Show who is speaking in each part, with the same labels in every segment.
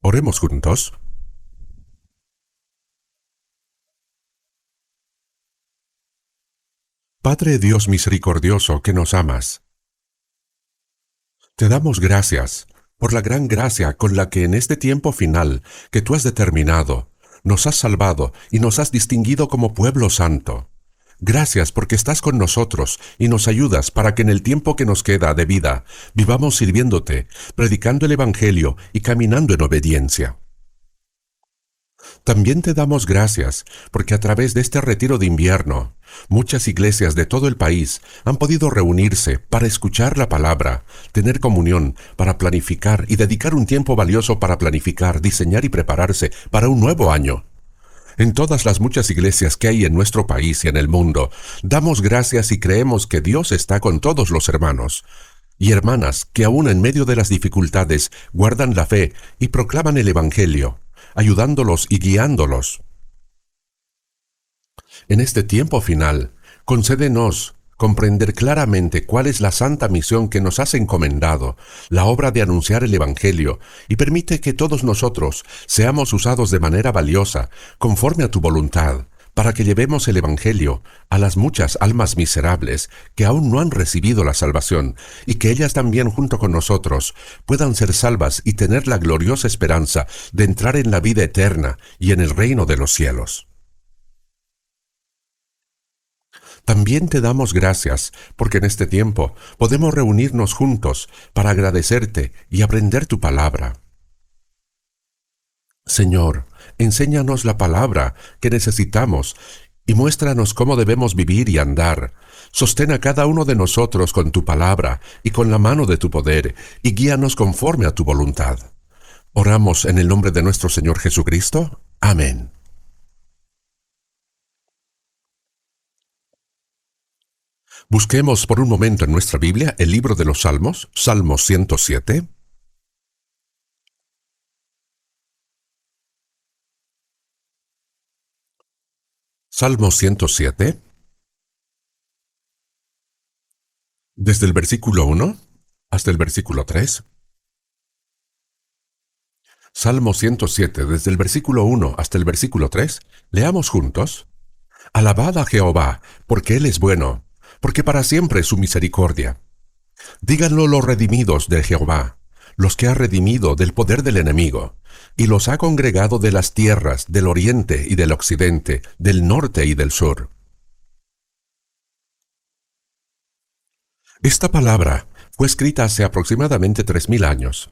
Speaker 1: Oremos juntos. Padre Dios misericordioso que nos amas, te damos gracias por la gran gracia con la que en este tiempo final que tú has determinado, nos has salvado y nos has distinguido como pueblo santo. Gracias porque estás con nosotros y nos ayudas para que en el tiempo que nos queda de vida vivamos sirviéndote, predicando el Evangelio y caminando en obediencia. También te damos gracias porque a través de este retiro de invierno, muchas iglesias de todo el país han podido reunirse para escuchar la palabra, tener comunión, para planificar y dedicar un tiempo valioso para planificar, diseñar y prepararse para un nuevo año. En todas las muchas iglesias que hay en nuestro país y en el mundo, damos gracias y creemos que Dios está con todos los hermanos y hermanas que aún en medio de las dificultades guardan la fe y proclaman el Evangelio, ayudándolos y guiándolos. En este tiempo final, concédenos comprender claramente cuál es la santa misión que nos has encomendado, la obra de anunciar el Evangelio, y permite que todos nosotros seamos usados de manera valiosa, conforme a tu voluntad, para que llevemos el Evangelio a las muchas almas miserables que aún no han recibido la salvación, y que ellas también junto con nosotros puedan ser salvas y tener la gloriosa esperanza de entrar en la vida eterna y en el reino de los cielos. También te damos gracias porque en este tiempo podemos reunirnos juntos para agradecerte y aprender tu palabra. Señor, enséñanos la palabra que necesitamos y muéstranos cómo debemos vivir y andar. Sostén a cada uno de nosotros con tu palabra y con la mano de tu poder y guíanos conforme a tu voluntad. Oramos en el nombre de nuestro Señor Jesucristo. Amén. Busquemos por un momento en nuestra Biblia el libro de los Salmos, Salmo 107. Salmo 107. Desde el versículo 1 hasta el versículo 3. Salmo 107, desde el versículo 1 hasta el versículo 3. Leamos juntos. Alabad a Jehová, porque Él es bueno, porque para siempre es su misericordia. Díganlo los redimidos de Jehová, los que ha redimido del poder del enemigo, y los ha congregado de las tierras del oriente y del occidente, del norte y del sur. Esta palabra fue escrita hace aproximadamente 3000 años,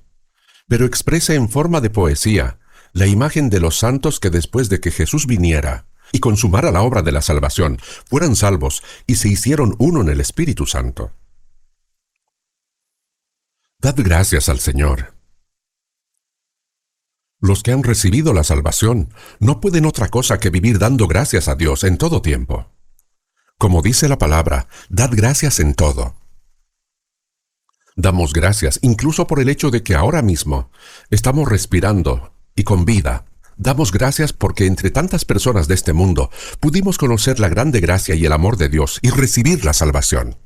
Speaker 1: pero expresa en forma de poesía la imagen de los santos que después de que Jesús viniera y consumara la obra de la salvación, fueran salvos y se hicieron uno en el Espíritu Santo. Dad gracias al Señor. Los que han recibido la salvación no pueden otra cosa que vivir dando gracias a Dios en todo tiempo. Como dice la palabra, dad gracias en todo. Damos gracias incluso por el hecho de que ahora mismo estamos respirando y con vida. Damos gracias porque entre tantas personas de este mundo pudimos conocer la grande gracia y el amor de Dios y recibir la salvación.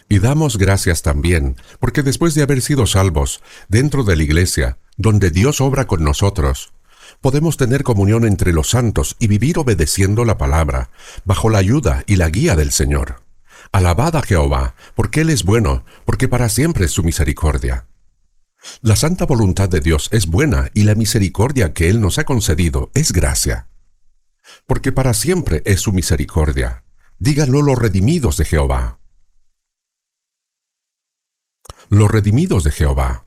Speaker 1: Y damos gracias también porque después de haber sido salvos dentro de la iglesia, donde Dios obra con nosotros, podemos tener comunión entre los santos y vivir obedeciendo la palabra, bajo la ayuda y la guía del Señor. Alabad a Jehová, porque Él es bueno, porque para siempre es su misericordia. La santa voluntad de Dios es buena y la misericordia que Él nos ha concedido es gracia. Porque para siempre es su misericordia. Díganlo los redimidos de Jehová. Los redimidos de Jehová.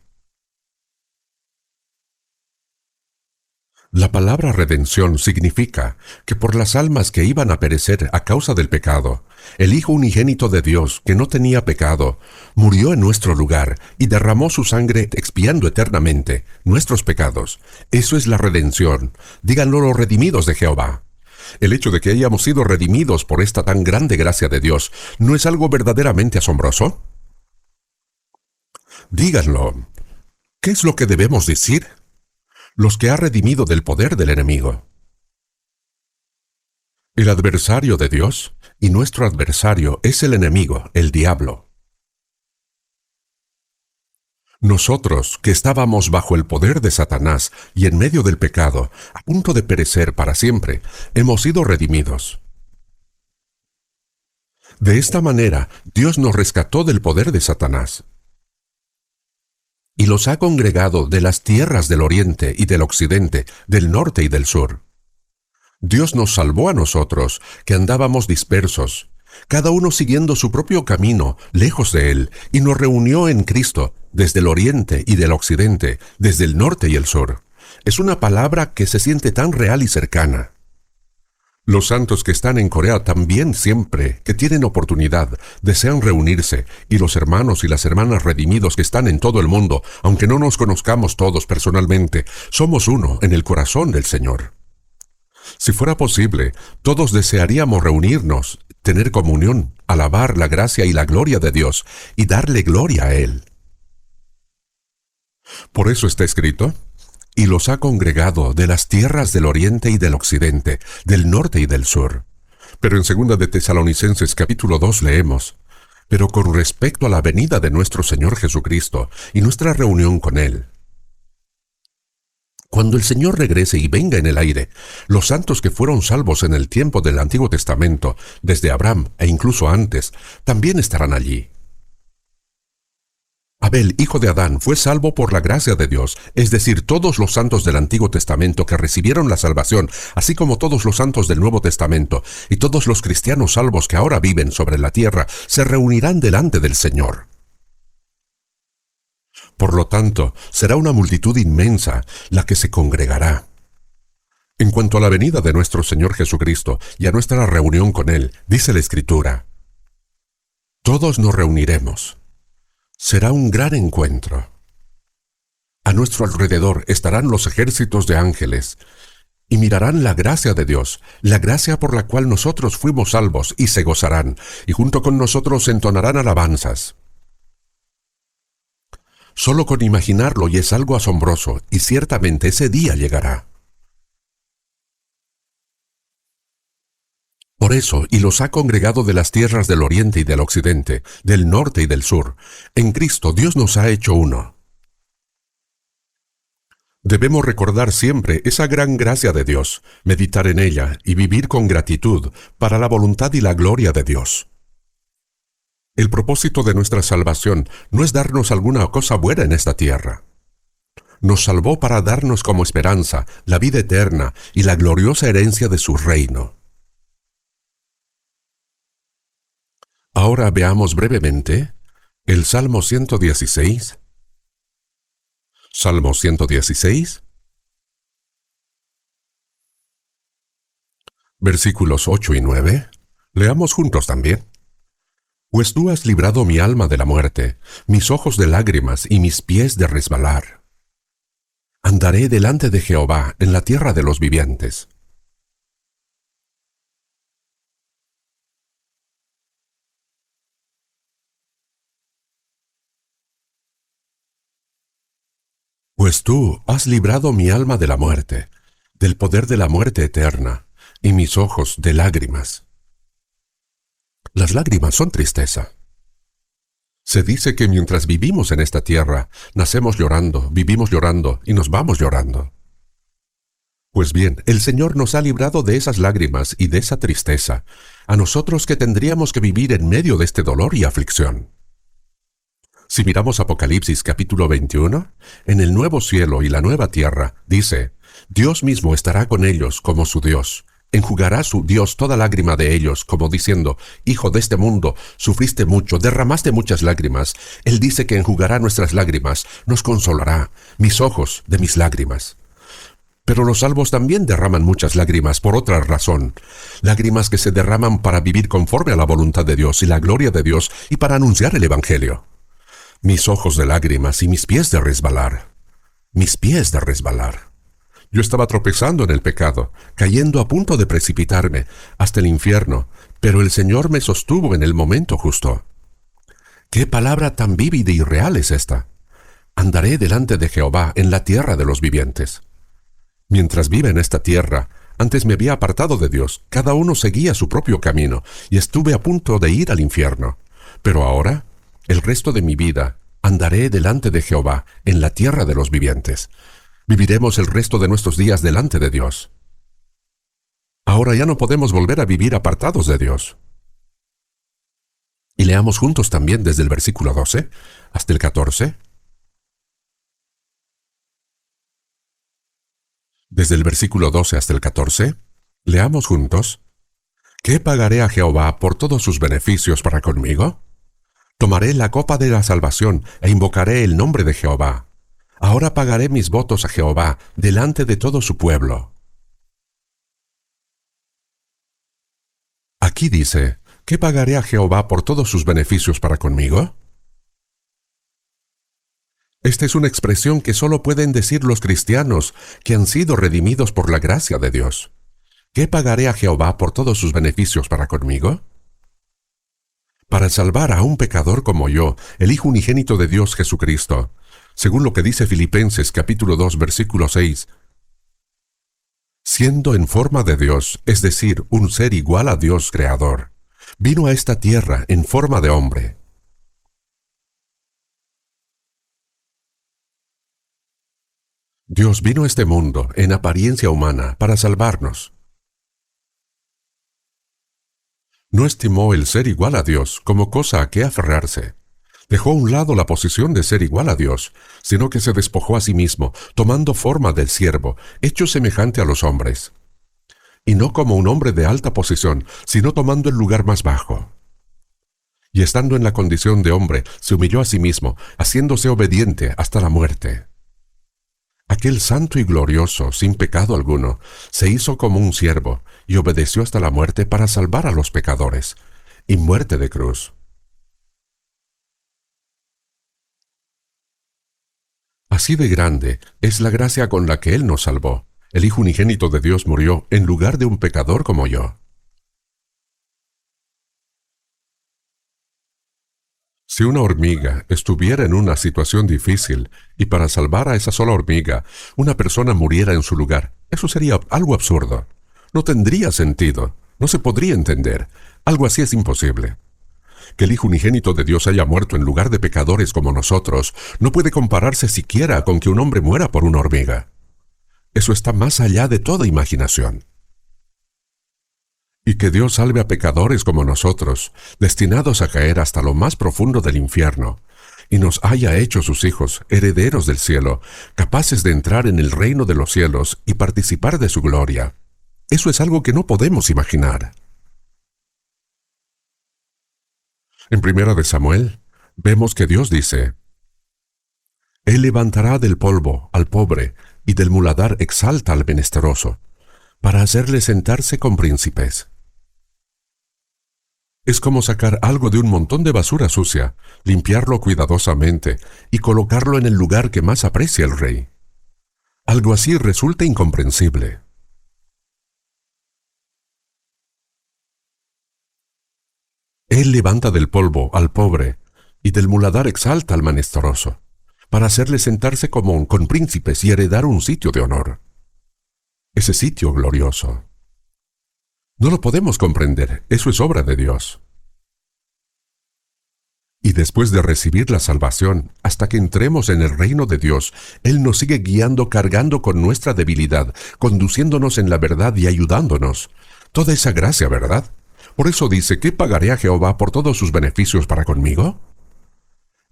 Speaker 1: La palabra redención significa que por las almas que iban a perecer a causa del pecado, el Hijo unigénito de Dios, que no tenía pecado, murió en nuestro lugar y derramó su sangre expiando eternamente nuestros pecados. Eso es la redención. Díganlo los redimidos de Jehová. El hecho de que hayamos sido redimidos por esta tan grande gracia de Dios, ¿no es algo verdaderamente asombroso? Díganlo. ¿Qué es lo que debemos decir? Los que ha redimido del poder del enemigo. El adversario de Dios y nuestro adversario es el enemigo, el diablo. Nosotros, que estábamos bajo el poder de Satanás y en medio del pecado, a punto de perecer para siempre, hemos sido redimidos. De esta manera, Dios nos rescató del poder de Satanás y los ha congregado de las tierras del oriente y del occidente, del norte y del sur. Dios nos salvó a nosotros, que andábamos dispersos, cada uno siguiendo su propio camino, lejos de Él, y nos reunió en Cristo, desde el oriente y del occidente, desde el norte y el sur. Es una palabra que se siente tan real y cercana. Los santos que están en Corea también siempre que tienen oportunidad desean reunirse, y los hermanos y las hermanas redimidos que están en todo el mundo, aunque no nos conozcamos todos personalmente, somos uno en el corazón del Señor. Si fuera posible, todos desearíamos reunirnos, tener comunión, alabar la gracia y la gloria de Dios y darle gloria a Él. Por eso está escrito: y los ha congregado de las tierras del oriente y del occidente, del norte y del sur. Pero en 2 de Tesalonicenses capítulo 2 leemos: pero con respecto a la venida de nuestro Señor Jesucristo y nuestra reunión con Él. Cuando el Señor regrese y venga en el aire, los santos que fueron salvos en el tiempo del Antiguo Testamento, desde Abraham e incluso antes, también estarán allí. Abel, hijo de Adán, fue salvo por la gracia de Dios, es decir, todos los santos del Antiguo Testamento que recibieron la salvación, así como todos los santos del Nuevo Testamento, y todos los cristianos salvos que ahora viven sobre la tierra, se reunirán delante del Señor. Por lo tanto, será una multitud inmensa la que se congregará. En cuanto a la venida de nuestro Señor Jesucristo y a nuestra reunión con Él, dice la Escritura: todos nos reuniremos. Será un gran encuentro. A nuestro alrededor estarán los ejércitos de ángeles, y mirarán la gracia de Dios, la gracia por la cual nosotros fuimos salvos, y se gozarán, y junto con nosotros entonarán alabanzas. Solo con imaginarlo y es algo asombroso, y ciertamente ese día llegará. Por eso, y los ha congregado de las tierras del oriente y del occidente, del norte y del sur. En Cristo Dios nos ha hecho uno. Debemos recordar siempre esa gran gracia de Dios, meditar en ella y vivir con gratitud para la voluntad y la gloria de Dios. El propósito de nuestra salvación no es darnos alguna cosa buena en esta tierra. Nos salvó para darnos como esperanza la vida eterna y la gloriosa herencia de su reino. Ahora veamos brevemente el Salmo 116. Salmo 116, versículos 8 y 9. Leamos juntos también. Pues tú has librado mi alma de la muerte, mis ojos de lágrimas y mis pies de resbalar. Andaré delante de Jehová en la tierra de los vivientes. Pues tú has librado mi alma de la muerte, del poder de la muerte eterna, y mis ojos de lágrimas. Las lágrimas son tristeza. Se dice que mientras vivimos en esta tierra, nacemos llorando, vivimos llorando y nos vamos llorando. Pues bien, el Señor nos ha librado de esas lágrimas y de esa tristeza, a nosotros que tendríamos que vivir en medio de este dolor y aflicción. Si miramos Apocalipsis capítulo 21, en el nuevo cielo y la nueva tierra, dice: Dios mismo estará con ellos como su Dios. Enjugará su Dios toda lágrima de ellos, como diciendo: Hijo de este mundo, sufriste mucho, derramaste muchas lágrimas. Él dice que enjugará nuestras lágrimas, nos consolará, mis ojos de mis lágrimas. Pero los salvos también derraman muchas lágrimas por otra razón. Lágrimas que se derraman para vivir conforme a la voluntad de Dios y la gloria de Dios y para anunciar el Evangelio. Mis ojos de lágrimas y mis pies de resbalar. Mis pies de resbalar. Yo estaba tropezando en el pecado, cayendo a punto de precipitarme hasta el infierno, pero el Señor me sostuvo en el momento justo. ¿Qué palabra tan vívida y real es esta? Andaré delante de Jehová en la tierra de los vivientes. Mientras vive en esta tierra, antes me había apartado de Dios, cada uno seguía su propio camino, y estuve a punto de ir al infierno. Pero ahora, el resto de mi vida, Andaré delante de Jehová en la tierra de los vivientes. Viviremos el resto de nuestros días delante de Dios. Ahora ya no podemos volver a vivir apartados de Dios. Y leamos juntos también desde el versículo 12 hasta el 14. Desde el versículo 12 hasta el 14, leamos juntos. ¿Qué pagaré a Jehová por todos sus beneficios para conmigo? Tomaré la copa de la salvación e invocaré el nombre de Jehová. Ahora pagaré mis votos a Jehová delante de todo su pueblo. Aquí dice, ¿qué pagaré a Jehová por todos sus beneficios para conmigo? Esta es una expresión que solo pueden decir los cristianos que han sido redimidos por la gracia de Dios. ¿Qué pagaré a Jehová por todos sus beneficios para conmigo? Para salvar a un pecador como yo, el Hijo unigénito de Dios Jesucristo, según lo que dice Filipenses capítulo 2 versículo 6, siendo en forma de Dios, es decir, un ser igual a Dios creador, vino a esta tierra en forma de hombre. Dios vino a este mundo en apariencia humana para salvarnos. No estimó el ser igual a Dios como cosa a que aferrarse. Dejó a un lado la posición de ser igual a Dios, sino que se despojó a sí mismo, tomando forma del siervo, hecho semejante a los hombres. Y no como un hombre de alta posición, sino tomando el lugar más bajo. Y estando en la condición de hombre, se humilló a sí mismo, haciéndose obediente hasta la muerte. Aquel santo y glorioso, sin pecado alguno, se hizo como un siervo y obedeció hasta la muerte para salvar a los pecadores, y muerte de cruz. Así de grande es la gracia con la que Él nos salvó. El Hijo unigénito de Dios murió en lugar de un pecador como yo. Si una hormiga estuviera en una situación difícil y para salvar a esa sola hormiga, una persona muriera en su lugar, eso sería algo absurdo. No tendría sentido, no se podría entender. Algo así es imposible. Que el Hijo unigénito de Dios haya muerto en lugar de pecadores como nosotros no puede compararse siquiera con que un hombre muera por una hormiga. Eso está más allá de toda imaginación. Y que Dios salve a pecadores como nosotros, destinados a caer hasta lo más profundo del infierno, y nos haya hecho sus hijos, herederos del cielo, capaces de entrar en el reino de los cielos y participar de su gloria. Eso es algo que no podemos imaginar. En 1 de Samuel, vemos que Dios dice, Él levantará del polvo al pobre, y del muladar exalta al menesteroso, para hacerle sentarse con príncipes. Es como sacar algo de un montón de basura sucia, limpiarlo cuidadosamente y colocarlo en el lugar que más aprecia el rey. Algo así resulta incomprensible. Él levanta del polvo al pobre y del muladar exalta al menesteroso, para hacerle sentarse común con príncipes y heredar un sitio de honor. Ese sitio glorioso. No lo podemos comprender, eso es obra de Dios. Y después de recibir la salvación, hasta que entremos en el reino de Dios, Él nos sigue guiando, cargando con nuestra debilidad, conduciéndonos en la verdad y ayudándonos. Toda esa gracia, ¿verdad? Por eso dice, ¿qué pagaré a Jehová por todos sus beneficios para conmigo?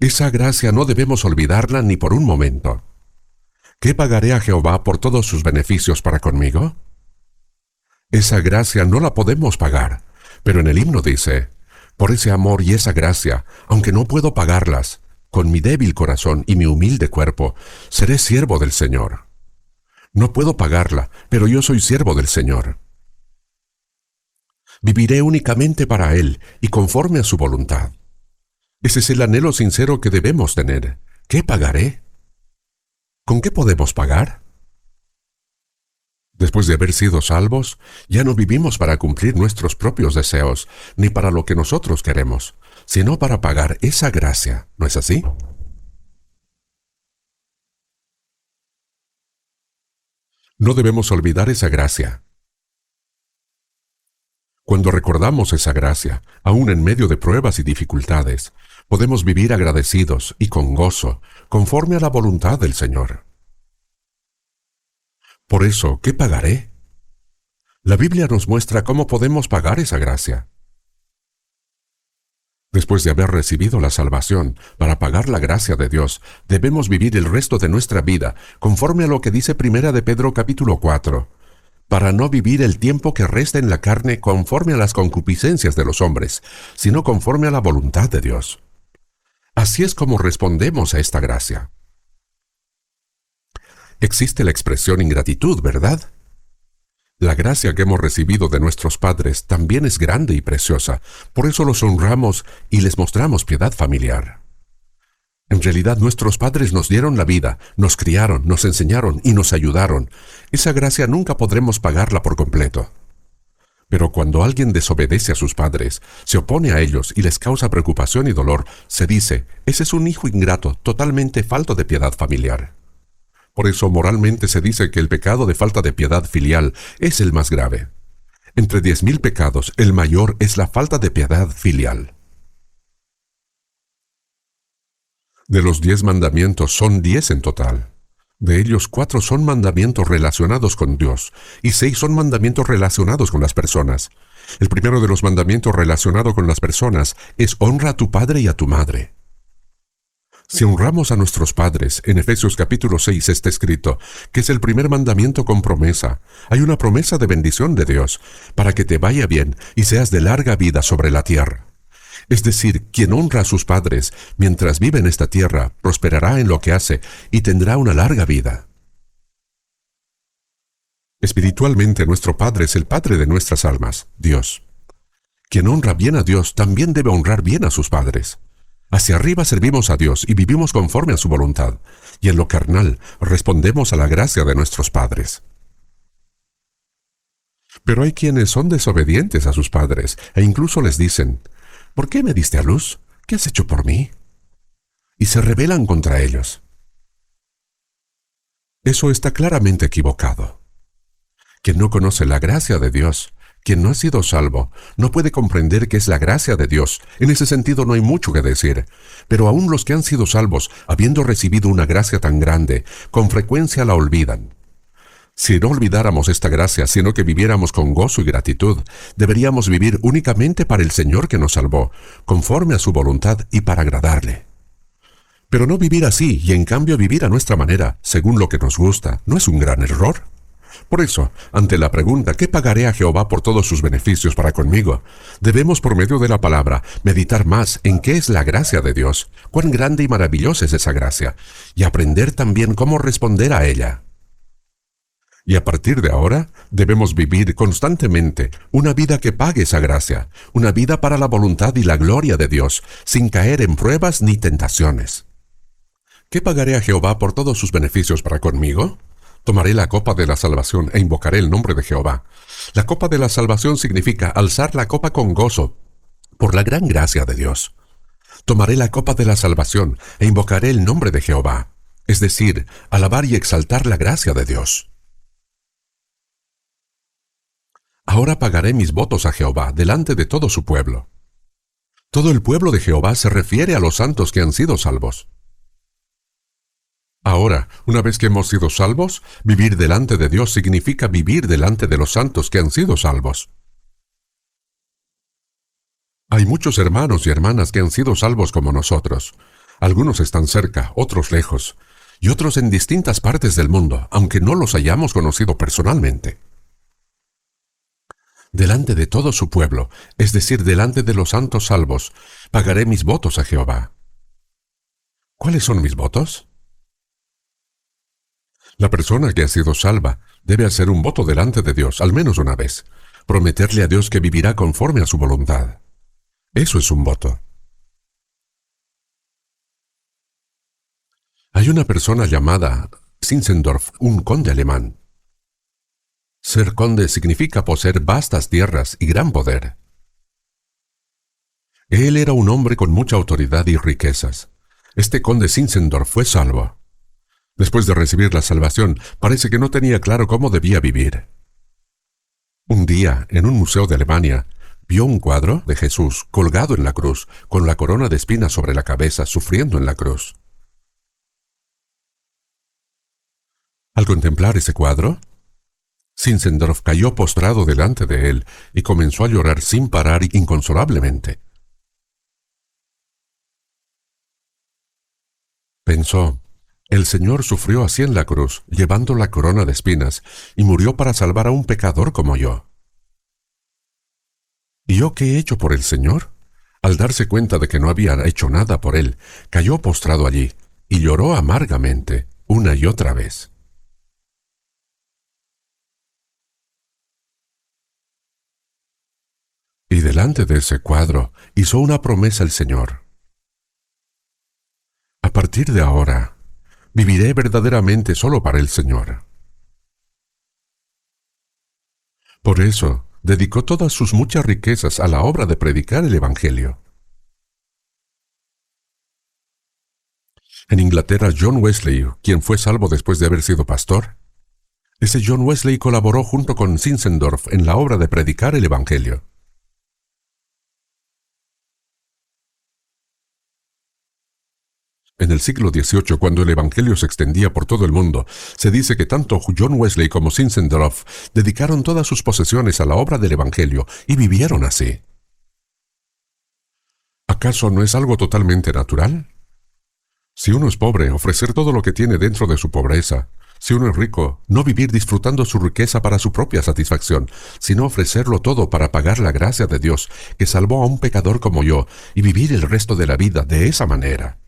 Speaker 1: Esa gracia no debemos olvidarla ni por un momento. ¿Qué pagaré a Jehová por todos sus beneficios para conmigo? Esa gracia no la podemos pagar, pero en el himno dice, por ese amor y esa gracia, aunque no puedo pagarlas, con mi débil corazón y mi humilde cuerpo, seré siervo del Señor. No puedo pagarla, pero yo soy siervo del Señor. Viviré únicamente para Él y conforme a su voluntad. Ese es el anhelo sincero que debemos tener. ¿Qué pagaré? ¿Con qué podemos pagar? Después de haber sido salvos, ya no vivimos para cumplir nuestros propios deseos, ni para lo que nosotros queremos, sino para pagar esa gracia, ¿no es así? No debemos olvidar esa gracia. Cuando recordamos esa gracia, aún en medio de pruebas y dificultades, podemos vivir agradecidos y con gozo, conforme a la voluntad del Señor. Por eso, ¿qué pagaré? La Biblia nos muestra cómo podemos pagar esa gracia. Después de haber recibido la salvación, para pagar la gracia de Dios, debemos vivir el resto de nuestra vida, conforme a lo que dice 1 de Pedro capítulo 4, para no vivir el tiempo que resta en la carne conforme a las concupiscencias de los hombres, sino conforme a la voluntad de Dios. Así es como respondemos a esta gracia. Existe la expresión ingratitud, ¿verdad? La gracia que hemos recibido de nuestros padres también es grande y preciosa, por eso los honramos y les mostramos piedad familiar. En realidad nuestros padres nos dieron la vida, nos criaron, nos enseñaron y nos ayudaron. Esa gracia nunca podremos pagarla por completo. Pero cuando alguien desobedece a sus padres, se opone a ellos y les causa preocupación y dolor, se dice, ese es un hijo ingrato, totalmente falto de piedad familiar. Por eso moralmente se dice que el pecado de falta de piedad filial es el más grave. Entre 10,000 pecados, el mayor es la falta de piedad filial. De los 10 mandamientos son 10 en total. De ellos 4 son mandamientos relacionados con Dios y 6 son mandamientos relacionados con las personas. El primero de los mandamientos relacionado con las personas es honra a tu padre y a tu madre. Si honramos a nuestros padres, en Efesios capítulo 6 está escrito que es el primer mandamiento con promesa. Hay una promesa de bendición de Dios, para que te vaya bien y seas de larga vida sobre la tierra. Es decir, quien honra a sus padres mientras vive en esta tierra, prosperará en lo que hace y tendrá una larga vida. Espiritualmente nuestro Padre es el Padre de nuestras almas, Dios. Quien honra bien a Dios también debe honrar bien a sus padres. Hacia arriba servimos a Dios y vivimos conforme a su voluntad, y en lo carnal respondemos a la gracia de nuestros padres. Pero hay quienes son desobedientes a sus padres e incluso les dicen, ¿por qué me diste a luz? ¿Qué has hecho por mí? Y se rebelan contra ellos. Eso está claramente equivocado. Quien no conoce la gracia de Dios, quien no ha sido salvo, no puede comprender qué es la gracia de Dios. En ese sentido no hay mucho que decir. Pero aún los que han sido salvos, habiendo recibido una gracia tan grande, con frecuencia la olvidan. Si no olvidáramos esta gracia, sino que viviéramos con gozo y gratitud, deberíamos vivir únicamente para el Señor que nos salvó, conforme a su voluntad y para agradarle. Pero no vivir así y en cambio vivir a nuestra manera, según lo que nos gusta, ¿no es un gran error? Por eso, ante la pregunta ¿qué pagaré a Jehová por todos sus beneficios para conmigo?, debemos por medio de la palabra meditar más en qué es la gracia de Dios, cuán grande y maravillosa es esa gracia, y aprender también cómo responder a ella. Y a partir de ahora, debemos vivir constantemente una vida que pague esa gracia, una vida para la voluntad y la gloria de Dios, sin caer en pruebas ni tentaciones. ¿Qué pagaré a Jehová por todos sus beneficios para conmigo? Tomaré la copa de la salvación e invocaré el nombre de Jehová. La copa de la salvación significa alzar la copa con gozo, por la gran gracia de Dios. Tomaré la copa de la salvación e invocaré el nombre de Jehová, es decir, alabar y exaltar la gracia de Dios. Ahora pagaré mis votos a Jehová delante de todo su pueblo. Todo el pueblo de Jehová se refiere a los santos que han sido salvos. Ahora, una vez que hemos sido salvos, vivir delante de Dios significa vivir delante de los santos que han sido salvos. Hay muchos hermanos y hermanas que han sido salvos como nosotros. Algunos están cerca, otros lejos, y otros en distintas partes del mundo, aunque no los hayamos conocido personalmente. Delante de todo su pueblo, es decir, delante de los santos salvos, pagaré mis votos a Jehová. ¿Cuáles son mis votos? La persona que ha sido salva debe hacer un voto delante de Dios al menos una vez, prometerle a Dios que vivirá conforme a su voluntad. Eso es un voto. Hay una persona llamada Zinzendorf, un conde alemán. Ser conde significa poseer vastas tierras y gran poder. Él era un hombre con mucha autoridad y riquezas. Este conde Zinzendorf fue salvo. Después de recibir la salvación, parece que no tenía claro cómo debía vivir. Un día, en un museo de Alemania, Vio un cuadro de Jesús colgado en la cruz, con la corona de espinas sobre la cabeza, sufriendo en la cruz. Al contemplar ese cuadro, Zinzendorf cayó postrado delante de él y comenzó a llorar sin parar inconsolablemente. Pensó, el Señor sufrió así en la cruz, llevando la corona de espinas, y murió para salvar a un pecador como yo. ¿Y yo qué he hecho por el Señor? Al darse cuenta de que no había hecho nada por él, cayó postrado allí y lloró amargamente, una y otra vez. Y delante de ese cuadro hizo una promesa el Señor. A partir de ahora, viviré verdaderamente solo para el Señor. Por eso, dedicó todas sus muchas riquezas a la obra de predicar el Evangelio. En Inglaterra, John Wesley, quien fue salvo después de haber sido pastor, ese John Wesley colaboró junto con Zinzendorf en la obra de predicar el Evangelio. En el siglo XVIII, cuando el Evangelio se extendía por todo el mundo, se dice que tanto John Wesley como Zinzendorf dedicaron todas sus posesiones a la obra del Evangelio y vivieron así. ¿Acaso no es algo totalmente natural? Si uno es pobre, ofrecer todo lo que tiene dentro de su pobreza. Si uno es rico, no vivir disfrutando su riqueza para su propia satisfacción, sino ofrecerlo todo para pagar la gracia de Dios, que salvó a un pecador como yo, y vivir el resto de la vida de esa manera.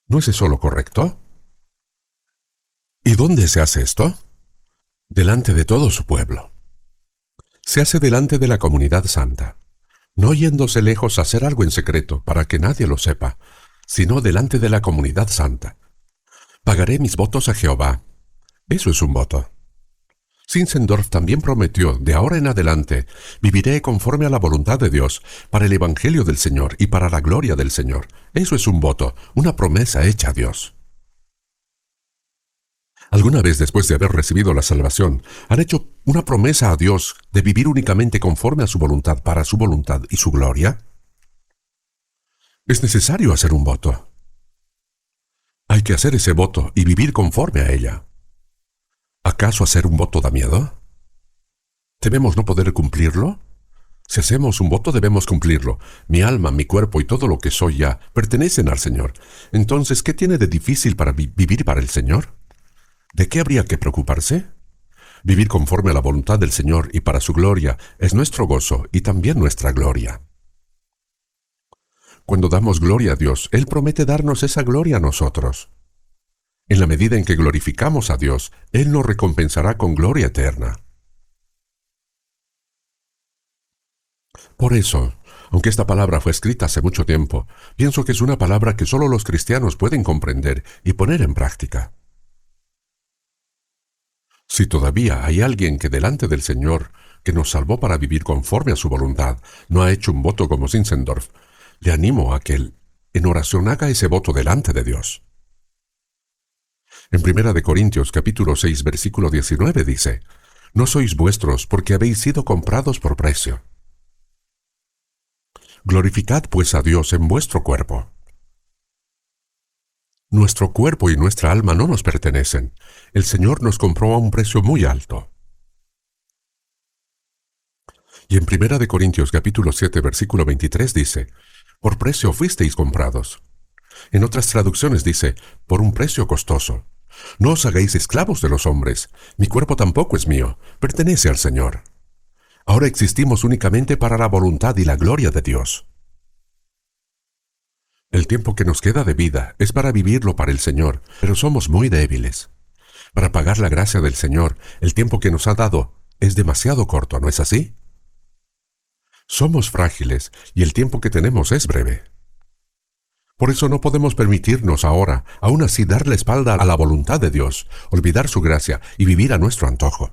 Speaker 1: ¿No es eso lo correcto? ¿Y dónde se hace esto? Delante de todo su pueblo. Se hace delante de la comunidad santa, no yéndose lejos a hacer algo en secreto para que nadie lo sepa, sino delante de la comunidad santa. Pagaré mis votos a Jehová. Eso es un voto. Zinzendorf también prometió, de ahora en adelante, viviré conforme a la voluntad de Dios, para el Evangelio del Señor y para la gloria del Señor. Eso es un voto, una promesa hecha a Dios. ¿Alguna vez después de haber recibido la salvación, han hecho una promesa a Dios de vivir únicamente conforme a su voluntad, para su voluntad y su gloria? Es necesario hacer un voto. Hay que hacer ese voto y vivir conforme a ella. ¿Acaso hacer un voto da miedo? ¿Tememos no poder cumplirlo? Si hacemos un voto debemos cumplirlo. Mi alma, mi cuerpo y todo lo que soy ya pertenecen al Señor. Entonces, ¿qué tiene de difícil para vivir para el Señor? ¿De qué habría que preocuparse? Vivir conforme a la voluntad del Señor y para su gloria es nuestro gozo y también nuestra gloria. Cuando damos gloria a Dios, Él promete darnos esa gloria a nosotros. En la medida en que glorificamos a Dios, Él nos recompensará con gloria eterna. Por eso, aunque esta palabra fue escrita hace mucho tiempo, pienso que es una palabra que solo los cristianos pueden comprender y poner en práctica. Si todavía hay alguien que delante del Señor, que nos salvó para vivir conforme a su voluntad, no ha hecho un voto como Zinzendorf, le animo a que él, en oración, haga ese voto delante de Dios. En 1 Corintios capítulo 6, versículo 19 dice, «No sois vuestros porque habéis sido comprados por precio. Glorificad pues a Dios en vuestro cuerpo». Nuestro cuerpo y nuestra alma no nos pertenecen. El Señor nos compró a un precio muy alto. Y en 1 Corintios capítulo 7, versículo 23 dice, «Por precio fuisteis comprados». En otras traducciones dice, «Por un precio costoso». No os hagáis esclavos de los hombres. Mi cuerpo tampoco es mío, pertenece al Señor. Ahora existimos únicamente para la voluntad y la gloria de Dios. El tiempo que nos queda de vida es para vivirlo para el Señor, pero somos muy débiles. Para pagar la gracia del Señor, el tiempo que nos ha dado es demasiado corto, ¿no es así? Somos frágiles y el tiempo que tenemos es breve. Por eso no podemos permitirnos ahora, aún así, dar la espalda a la voluntad de Dios, olvidar su gracia y vivir a nuestro antojo.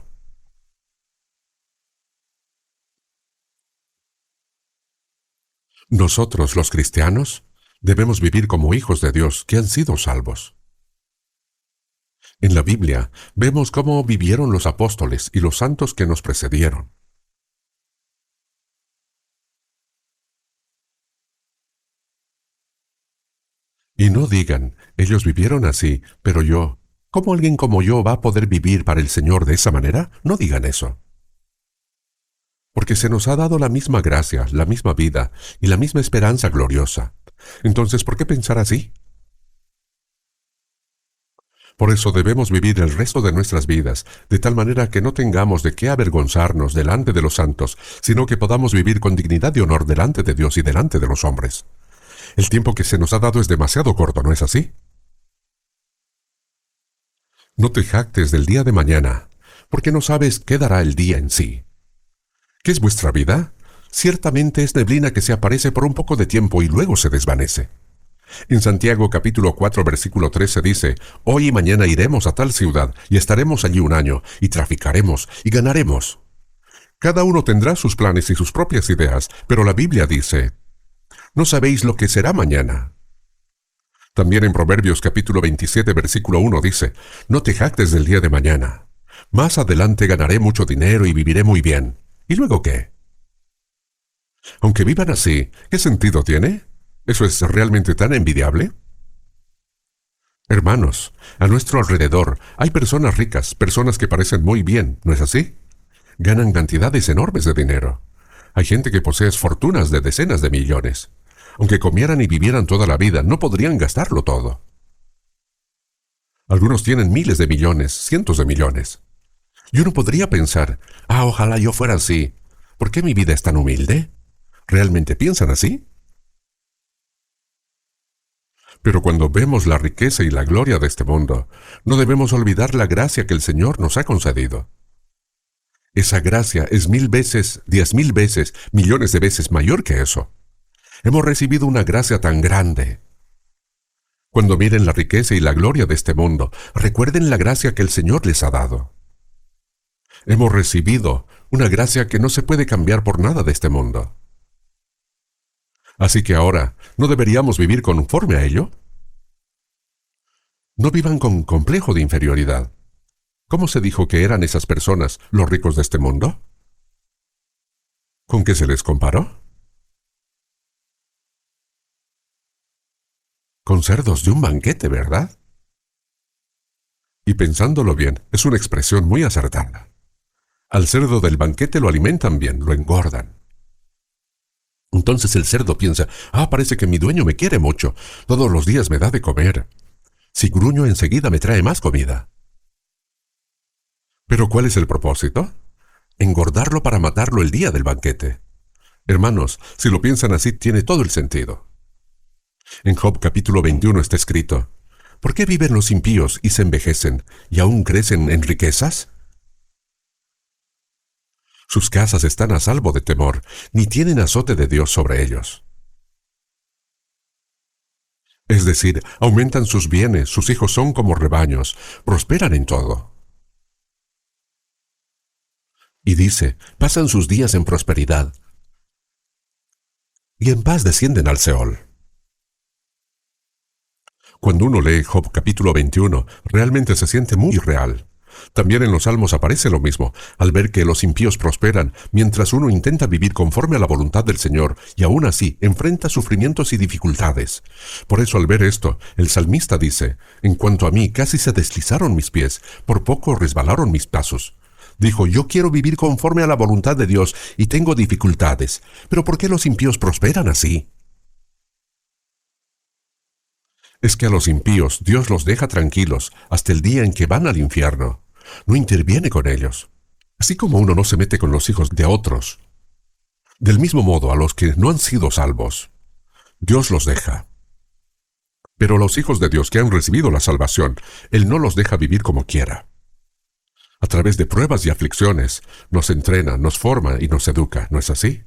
Speaker 1: Nosotros, los cristianos, debemos vivir como hijos de Dios que han sido salvos. En la Biblia vemos cómo vivieron los apóstoles y los santos que nos precedieron. Y no digan, ellos vivieron así, pero yo, ¿cómo alguien como yo va a poder vivir para el Señor de esa manera? No digan eso. Porque se nos ha dado la misma gracia, la misma vida y la misma esperanza gloriosa. Entonces, ¿por qué pensar así? Por eso debemos vivir el resto de nuestras vidas, de tal manera que no tengamos de qué avergonzarnos delante de los santos, sino que podamos vivir con dignidad y honor delante de Dios y delante de los hombres. El tiempo que se nos ha dado es demasiado corto, ¿no es así? No te jactes del día de mañana, porque no sabes qué dará el día en sí. ¿Qué es vuestra vida? Ciertamente es neblina que se aparece por un poco de tiempo y luego se desvanece. En Santiago capítulo 4 versículo 13 dice, hoy y mañana iremos a tal ciudad y estaremos allí un año y traficaremos y ganaremos. Cada uno tendrá sus planes y sus propias ideas, pero la Biblia dice, no sabéis lo que será mañana. También en Proverbios capítulo 27 versículo 1 dice, no te jactes del día de mañana. Más adelante ganaré mucho dinero y viviré muy bien. ¿Y luego qué? Aunque vivan así, ¿qué sentido tiene? ¿Eso es realmente tan envidiable? Hermanos, a nuestro alrededor hay personas ricas, personas que parecen muy bien, ¿no es así? Ganan cantidades enormes de dinero. Hay gente que posee fortunas de decenas de millones. Aunque comieran y vivieran toda la vida, no podrían gastarlo todo. Algunos tienen miles de millones, cientos de millones. Y uno podría pensar, ojalá yo fuera así. ¿Por qué mi vida es tan humilde? ¿Realmente piensan así? Pero cuando vemos la riqueza y la gloria de este mundo, no debemos olvidar la gracia que el Señor nos ha concedido. Esa gracia es 1000 veces, 10,000 veces, millones de veces mayor que eso. Hemos recibido una gracia tan grande. Cuando miren la riqueza y la gloria de este mundo, recuerden la gracia que el Señor les ha dado. Hemos recibido una gracia que no se puede cambiar por nada de este mundo. Así que ahora, ¿no deberíamos vivir conforme a ello? No vivan con complejo de inferioridad. ¿Cómo se dijo que eran esas personas los ricos de este mundo? ¿Con qué se les comparó? Con cerdos de un banquete, ¿verdad? Y pensándolo bien, es una expresión muy acertada. Al cerdo del banquete lo alimentan bien, lo engordan. Entonces el cerdo piensa, parece que mi dueño me quiere mucho, todos los días me da de comer. Si gruño enseguida me trae más comida. ¿Pero cuál es el propósito? Engordarlo para matarlo el día del banquete. Hermanos, si lo piensan así, tiene todo el sentido. En Job capítulo 21 está escrito, ¿por qué viven los impíos y se envejecen y aún crecen en riquezas? Sus casas están a salvo de temor, ni tienen azote de Dios sobre ellos. Es decir, aumentan sus bienes, sus hijos son como rebaños, prosperan en todo. Y dice, pasan sus días en prosperidad, y en paz descienden al Seol. Cuando uno lee Job capítulo 21, realmente se siente muy real. También en los Salmos aparece lo mismo, al ver que los impíos prosperan, mientras uno intenta vivir conforme a la voluntad del Señor, y aún así enfrenta sufrimientos y dificultades. Por eso al ver esto, el salmista dice, en cuanto a mí, casi se deslizaron mis pies, por poco resbalaron mis pasos. Dijo, yo quiero vivir conforme a la voluntad de Dios, y tengo dificultades. ¿Pero por qué los impíos prosperan así? Es que a los impíos Dios los deja tranquilos hasta el día en que van al infierno. No interviene con ellos. Así como uno no se mete con los hijos de otros. Del mismo modo a los que no han sido salvos, Dios los deja. Pero a los hijos de Dios que han recibido la salvación, Él no los deja vivir como quiera. A través de pruebas y aflicciones, nos entrena, nos forma y nos educa, ¿no es así?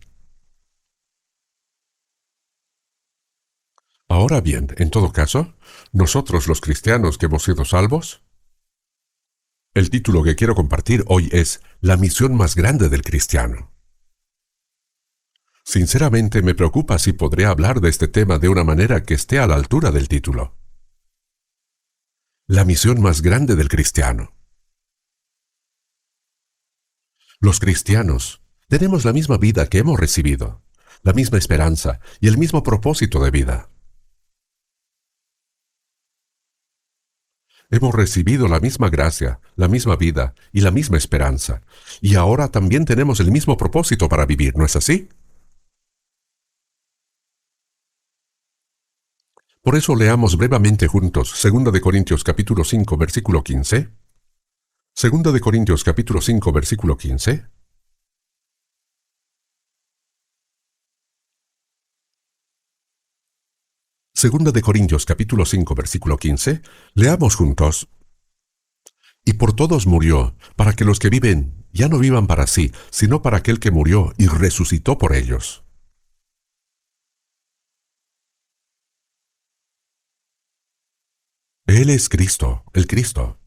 Speaker 1: Ahora bien, en todo caso, nosotros los cristianos que hemos sido salvos, el título que quiero compartir hoy es La misión más grande del cristiano. Sinceramente me preocupa si podré hablar de este tema de una manera que esté a la altura del título. La misión más grande del cristiano. Los cristianos tenemos la misma vida que hemos recibido, la misma esperanza y el mismo propósito de vida. Hemos recibido la misma gracia, la misma vida y la misma esperanza. Y ahora también tenemos el mismo propósito para vivir, ¿no es así? Por eso leamos brevemente juntos 2 Corintios capítulo 5, versículo 15. 2 capítulo 5, versículo 15. Capítulo 5, versículo 15. Leamos juntos. Y por todos murió, para que los que viven ya no vivan para sí, sino para aquel que murió y resucitó por ellos. Él es Cristo, el Cristo.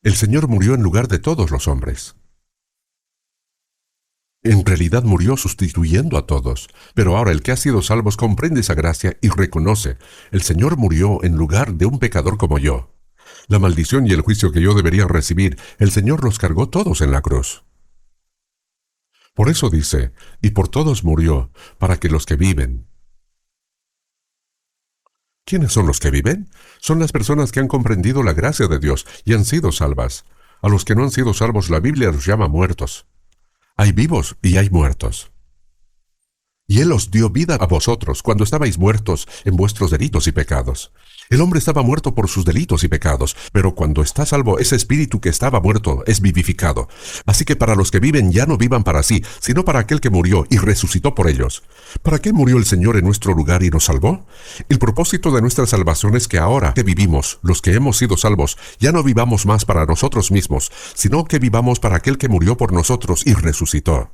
Speaker 1: El Señor murió en lugar de todos los hombres. En realidad murió sustituyendo a todos, pero ahora el que ha sido salvo comprende esa gracia y reconoce, el Señor murió en lugar de un pecador como yo. La maldición y el juicio que yo debería recibir, el Señor los cargó todos en la cruz. Por eso dice, y por todos murió, para que los que viven. ¿Quiénes son los que viven? Son las personas que han comprendido la gracia de Dios y han sido salvas. A los que no han sido salvos la Biblia los llama muertos. Hay vivos y hay muertos. Y Él os dio vida a vosotros cuando estabais muertos en vuestros delitos y pecados. El hombre estaba muerto por sus delitos y pecados, pero cuando está salvo, ese espíritu que estaba muerto es vivificado. Así que para los que viven ya no vivan para sí, sino para aquel que murió y resucitó por ellos. ¿Para qué murió el Señor en nuestro lugar y nos salvó? El propósito de nuestra salvación es que ahora que vivimos, los que hemos sido salvos, ya no vivamos más para nosotros mismos, sino que vivamos para aquel que murió por nosotros y resucitó.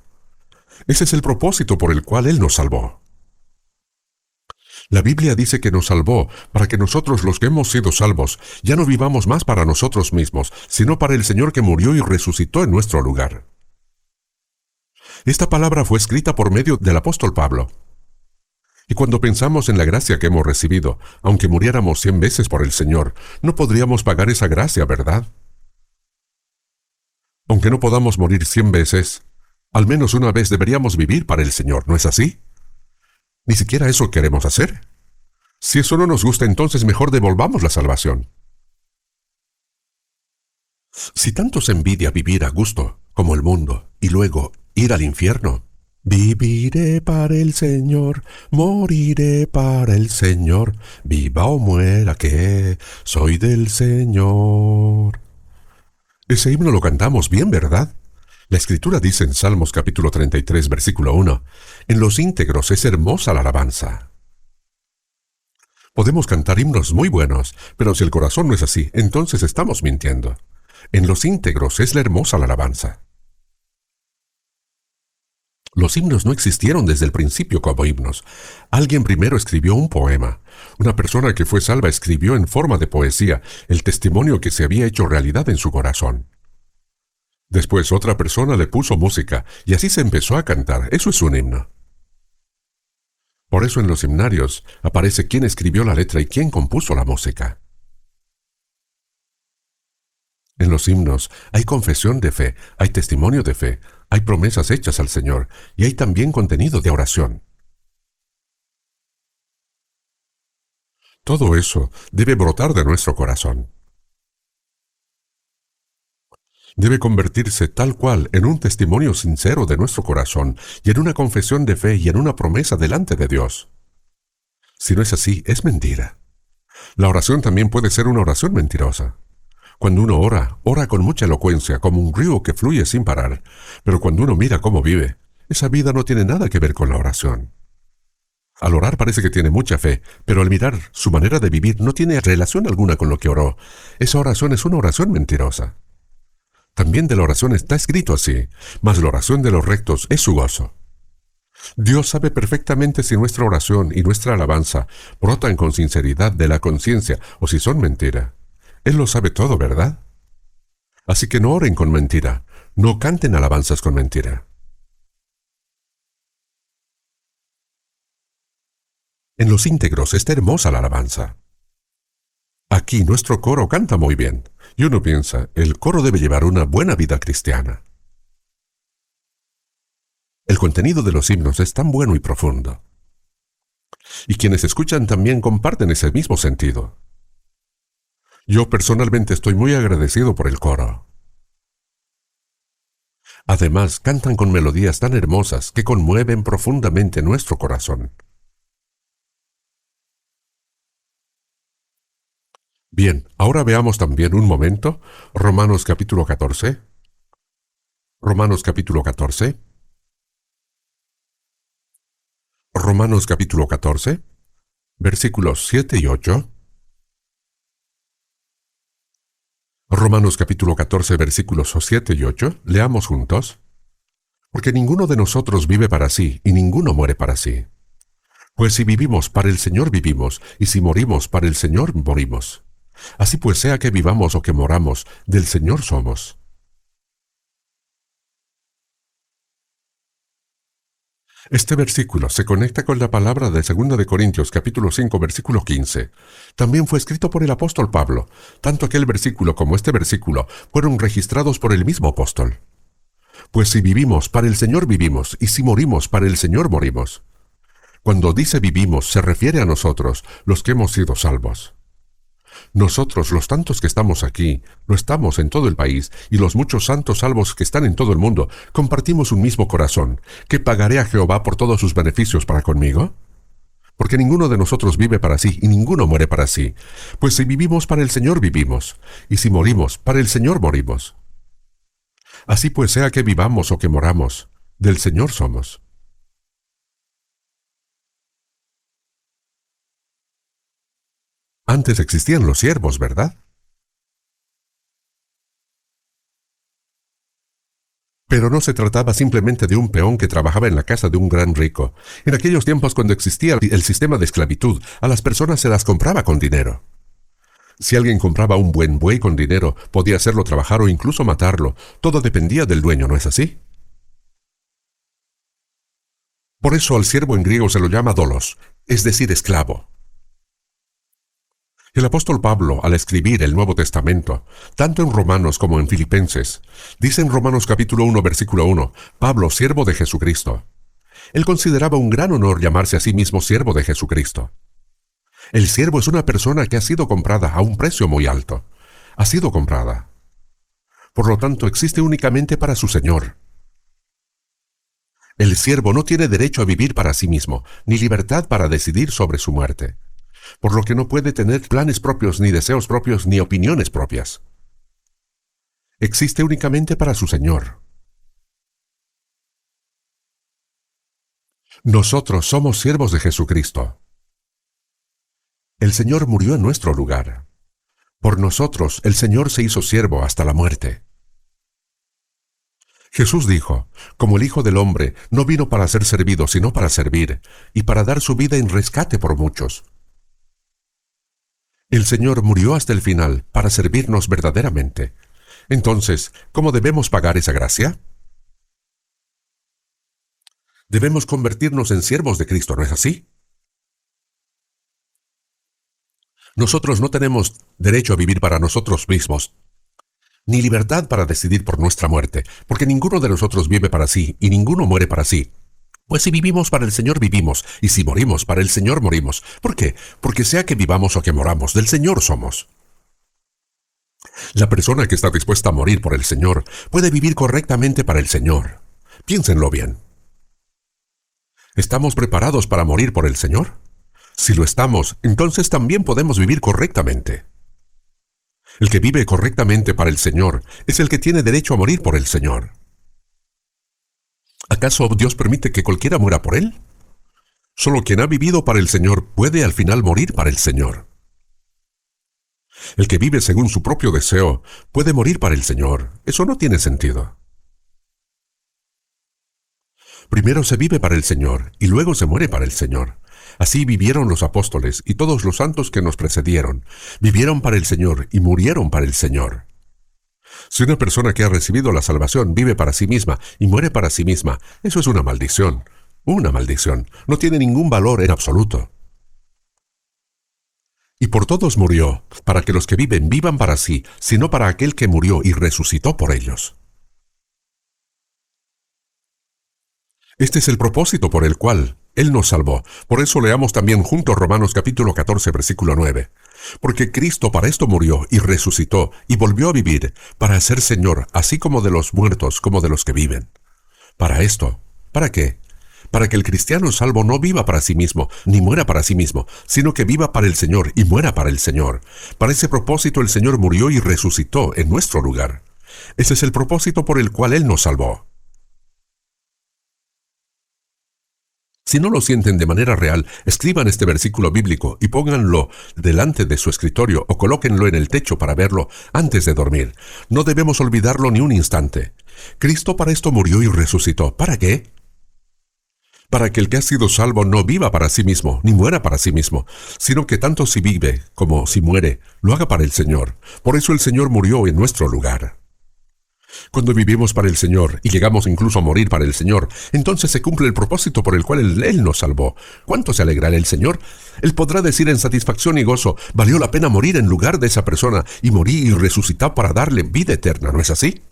Speaker 1: Ese es el propósito por el cual Él nos salvó. La Biblia dice que nos salvó para que nosotros los que hemos sido salvos ya no vivamos más para nosotros mismos, sino para el Señor que murió y resucitó en nuestro lugar. Esta palabra fue escrita por medio del apóstol Pablo. Y cuando pensamos en la gracia que hemos recibido, aunque muriéramos 100 veces por el Señor, no podríamos pagar esa gracia, ¿verdad? Aunque no podamos morir 100 veces, al menos una vez deberíamos vivir para el Señor, ¿no es así? Ni siquiera eso queremos hacer. Si eso no nos gusta, entonces mejor devolvamos la salvación. Si tanto se envidia vivir a gusto, como el mundo, y luego ir al infierno, viviré para el Señor, moriré para el Señor, viva o muera que soy del Señor. Ese himno lo cantamos bien, ¿verdad? La Escritura dice en Salmos capítulo 33, versículo 1, en los íntegros es hermosa la alabanza. Podemos cantar himnos muy buenos, pero si el corazón no es así, entonces estamos mintiendo. En los íntegros es la hermosa la alabanza. Los himnos no existieron desde el principio como himnos. Alguien primero escribió un poema. Una persona que fue salva escribió en forma de poesía el testimonio que se había hecho realidad en su corazón. Después otra persona le puso música y así se empezó a cantar. Eso es un himno. Por eso en los himnarios aparece quién escribió la letra y quién compuso la música. En los himnos hay confesión de fe, hay testimonio de fe, hay promesas hechas al Señor y hay también contenido de oración. Todo eso debe brotar de nuestro corazón. Debe convertirse tal cual en un testimonio sincero de nuestro corazón y en una confesión de fe y en una promesa delante de Dios. Si no es así, es mentira. La oración también puede ser una oración mentirosa. Cuando uno ora, ora con mucha elocuencia, como un río que fluye sin parar, pero cuando uno mira cómo vive, esa vida no tiene nada que ver con la oración. Al orar parece que tiene mucha fe, pero al mirar su manera de vivir no tiene relación alguna con lo que oró. Esa oración es una oración mentirosa. También de la oración está escrito así, mas la oración de los rectos es su gozo. Dios sabe perfectamente si nuestra oración y nuestra alabanza brotan con sinceridad de la conciencia o si son mentira. Él lo sabe todo, ¿verdad? Así que no oren con mentira, no canten alabanzas con mentira. En los íntegros está hermosa la alabanza. Aquí nuestro coro canta muy bien, y uno piensa, el coro debe llevar una buena vida cristiana. El contenido de los himnos es tan bueno y profundo. Y quienes escuchan también comparten ese mismo sentido. Yo personalmente estoy muy agradecido por el coro. Además, cantan con melodías tan hermosas que conmueven profundamente nuestro corazón. Bien, ahora veamos también un momento Romanos capítulo 14. Romanos capítulo 14. Romanos capítulo 14, versículos 7 y 8. Romanos capítulo 14, versículos 7 y 8. Leamos juntos. Porque ninguno de nosotros vive para sí, y ninguno muere para sí. Pues si vivimos, para el Señor vivimos, y si morimos, para el Señor morimos. Así pues, sea que vivamos o que moramos, del Señor somos. Este versículo se conecta con la palabra de 2 de Corintios capítulo 5 versículo 15. También fue escrito por el apóstol Pablo. Tanto aquel versículo como este versículo fueron registrados por el mismo apóstol. Pues si vivimos, para el Señor vivimos, y si morimos, para el Señor morimos. Cuando dice vivimos, se refiere a nosotros, los que hemos sido salvos. Nosotros, los tantos que estamos aquí, lo estamos en todo el país, y los muchos santos salvos que están en todo el mundo, compartimos un mismo corazón. ¿Qué pagaré a Jehová por todos sus beneficios para conmigo? Porque ninguno de nosotros vive para sí, y ninguno muere para sí. Pues si vivimos, para el Señor vivimos, y si morimos, para el Señor morimos. Así pues, sea que vivamos o que moramos, del Señor somos. Antes existían los siervos, ¿verdad? Pero no se trataba simplemente de un peón que trabajaba en la casa de un gran rico. En aquellos tiempos, cuando existía el sistema de esclavitud, a las personas se las compraba con dinero. Si alguien compraba un buen buey con dinero, podía hacerlo trabajar o incluso matarlo. Todo dependía del dueño, ¿no es así? Por eso al siervo en griego se lo llama dolos, es decir, esclavo. El apóstol Pablo, al escribir el Nuevo Testamento, tanto en Romanos como en Filipenses, dice en Romanos capítulo 1, versículo 1, Pablo, siervo de Jesucristo. Él consideraba un gran honor llamarse a sí mismo siervo de Jesucristo. El siervo es una persona que ha sido comprada a un precio muy alto. Ha sido comprada. Por lo tanto, existe únicamente para su Señor. El siervo no tiene derecho a vivir para sí mismo, ni libertad para decidir sobre su muerte, por lo que no puede tener planes propios, ni deseos propios, ni opiniones propias. Existe únicamente para su Señor. Nosotros somos siervos de Jesucristo. El Señor murió en nuestro lugar. Por nosotros, el Señor se hizo siervo hasta la muerte. Jesús dijo, como el Hijo del Hombre no vino para ser servido, sino para servir, y para dar su vida en rescate por muchos. El Señor murió hasta el final para servirnos verdaderamente. Entonces, ¿cómo debemos pagar esa gracia? Debemos convertirnos en siervos de Cristo, ¿no es así? Nosotros no tenemos derecho a vivir para nosotros mismos, ni libertad para decidir por nuestra muerte, porque ninguno de nosotros vive para sí y ninguno muere para sí. Pues si vivimos para el Señor vivimos, y si morimos para el Señor morimos. ¿Por qué? Porque sea que vivamos o que moramos, del Señor somos. La persona que está dispuesta a morir por el Señor puede vivir correctamente para el Señor. Piénsenlo bien. ¿Estamos preparados para morir por el Señor? Si lo estamos, entonces también podemos vivir correctamente. El que vive correctamente para el Señor es el que tiene derecho a morir por el Señor. ¿Acaso Dios permite que cualquiera muera por Él? Solo quien ha vivido para el Señor puede al final morir para el Señor. El que vive según su propio deseo puede morir para el Señor. Eso no tiene sentido. Primero se vive para el Señor y luego se muere para el Señor. Así vivieron los apóstoles y todos los santos que nos precedieron. Vivieron para el Señor y murieron para el Señor. Si una persona que ha recibido la salvación vive para sí misma y muere para sí misma, eso es una maldición. Una maldición. No tiene ningún valor en absoluto. Y por todos murió, para que los que viven vivan para sí, sino para aquel que murió y resucitó por ellos. Este es el propósito por el cual Él nos salvó. Por eso leamos también juntos Romanos capítulo 14, versículo 9. Porque Cristo para esto murió y resucitó y volvió a vivir, para ser Señor, así como de los muertos como de los que viven. Para esto, ¿para qué? Para que el cristiano salvo no viva para sí mismo, ni muera para sí mismo, sino que viva para el Señor y muera para el Señor. Para ese propósito el Señor murió y resucitó en nuestro lugar. Ese es el propósito por el cual Él nos salvó. Si no lo sienten de manera real, escriban este versículo bíblico y pónganlo delante de su escritorio o colóquenlo en el techo para verlo antes de dormir. No debemos olvidarlo ni un instante. Cristo para esto murió y resucitó. ¿Para qué? Para que el que ha sido salvo no viva para sí mismo, ni muera para sí mismo, sino que tanto si vive como si muere, lo haga para el Señor. Por eso el Señor murió en nuestro lugar. Cuando vivimos para el Señor y llegamos incluso a morir para el Señor, entonces se cumple el propósito por el cual Él nos salvó. ¿Cuánto se alegrará el Señor? Él podrá decir en satisfacción y gozo, valió la pena morir en lugar de esa persona y morir y resucitar para darle vida eterna, ¿no es así?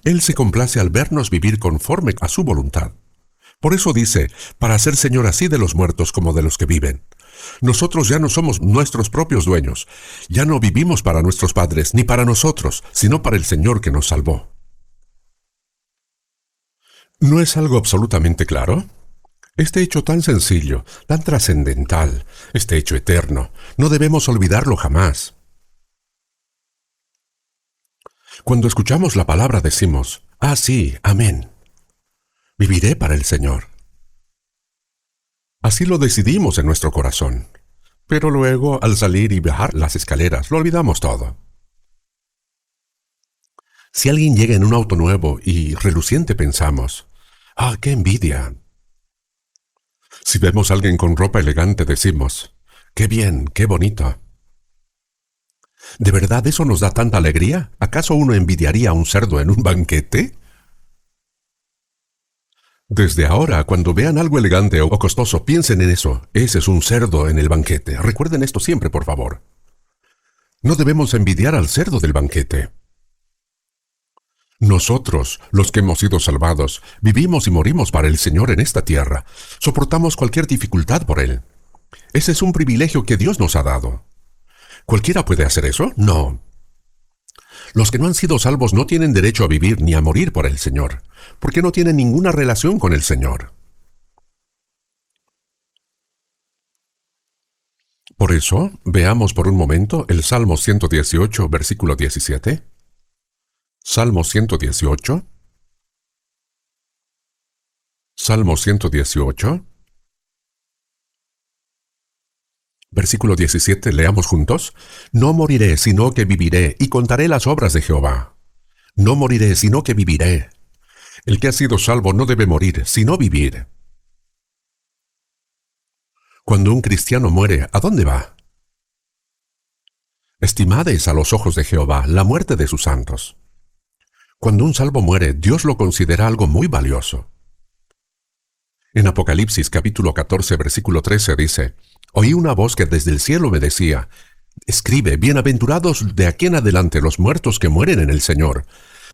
Speaker 1: Él se complace al vernos vivir conforme a su voluntad. Por eso dice, para ser Señor así de los muertos como de los que viven. Nosotros ya no somos nuestros propios dueños. Ya no vivimos para nuestros padres, ni para nosotros, sino para el Señor que nos salvó. ¿No es algo absolutamente claro? Este hecho tan sencillo, tan trascendental, este hecho eterno, no debemos olvidarlo jamás. Cuando escuchamos la palabra decimos, ah, sí, amén. Viviré para el Señor. Así lo decidimos en nuestro corazón. Pero luego, al salir y bajar las escaleras, lo olvidamos todo. Si alguien llega en un auto nuevo y reluciente pensamos, ¡ah, qué envidia! Si vemos a alguien con ropa elegante decimos, ¡qué bien, qué bonito! ¿De verdad eso nos da tanta alegría? ¿Acaso uno envidiaría a un cerdo en un banquete? Desde ahora, cuando vean algo elegante o costoso, piensen en eso. Ese es un cerdo en el banquete. Recuerden esto siempre, por favor. No debemos envidiar al cerdo del banquete. Nosotros, los que hemos sido salvados, vivimos y morimos para el Señor en esta tierra. Soportamos cualquier dificultad por Él. Ese es un privilegio que Dios nos ha dado. ¿Cualquiera puede hacer eso? No. Los que no han sido salvos no tienen derecho a vivir ni a morir por el Señor, porque no tienen ninguna relación con el Señor. Por eso, veamos por un momento el Salmo 118, versículo 17. Salmo 118. Salmo 118. Versículo 17, leamos juntos. No moriré, sino que viviré, y contaré las obras de Jehová. No moriré, sino que viviré. El que ha sido salvo no debe morir, sino vivir. Cuando un cristiano muere, ¿a dónde va? Estimada es a los ojos de Jehová la muerte de sus santos. Cuando un salvo muere, Dios lo considera algo muy valioso. En Apocalipsis capítulo 14, versículo 13 dice, oí una voz que desde el cielo me decía, escribe, bienaventurados de aquí en adelante los muertos que mueren en el Señor.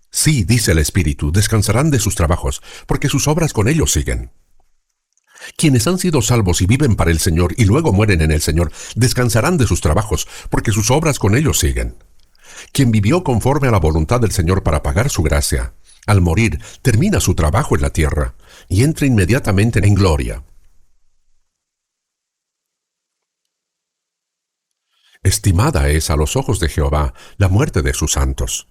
Speaker 1: Sí, dice el Espíritu, descansarán de sus trabajos, porque sus obras con ellos siguen. Quienes han sido salvos y viven para el Señor y luego mueren en el Señor, descansarán de sus trabajos, porque sus obras con ellos siguen. Quien vivió conforme a la voluntad del Señor para pagar su gracia, al morir, termina su trabajo en la tierra y entra inmediatamente en gloria. Estimada es a los ojos de Jehová la muerte de sus santos.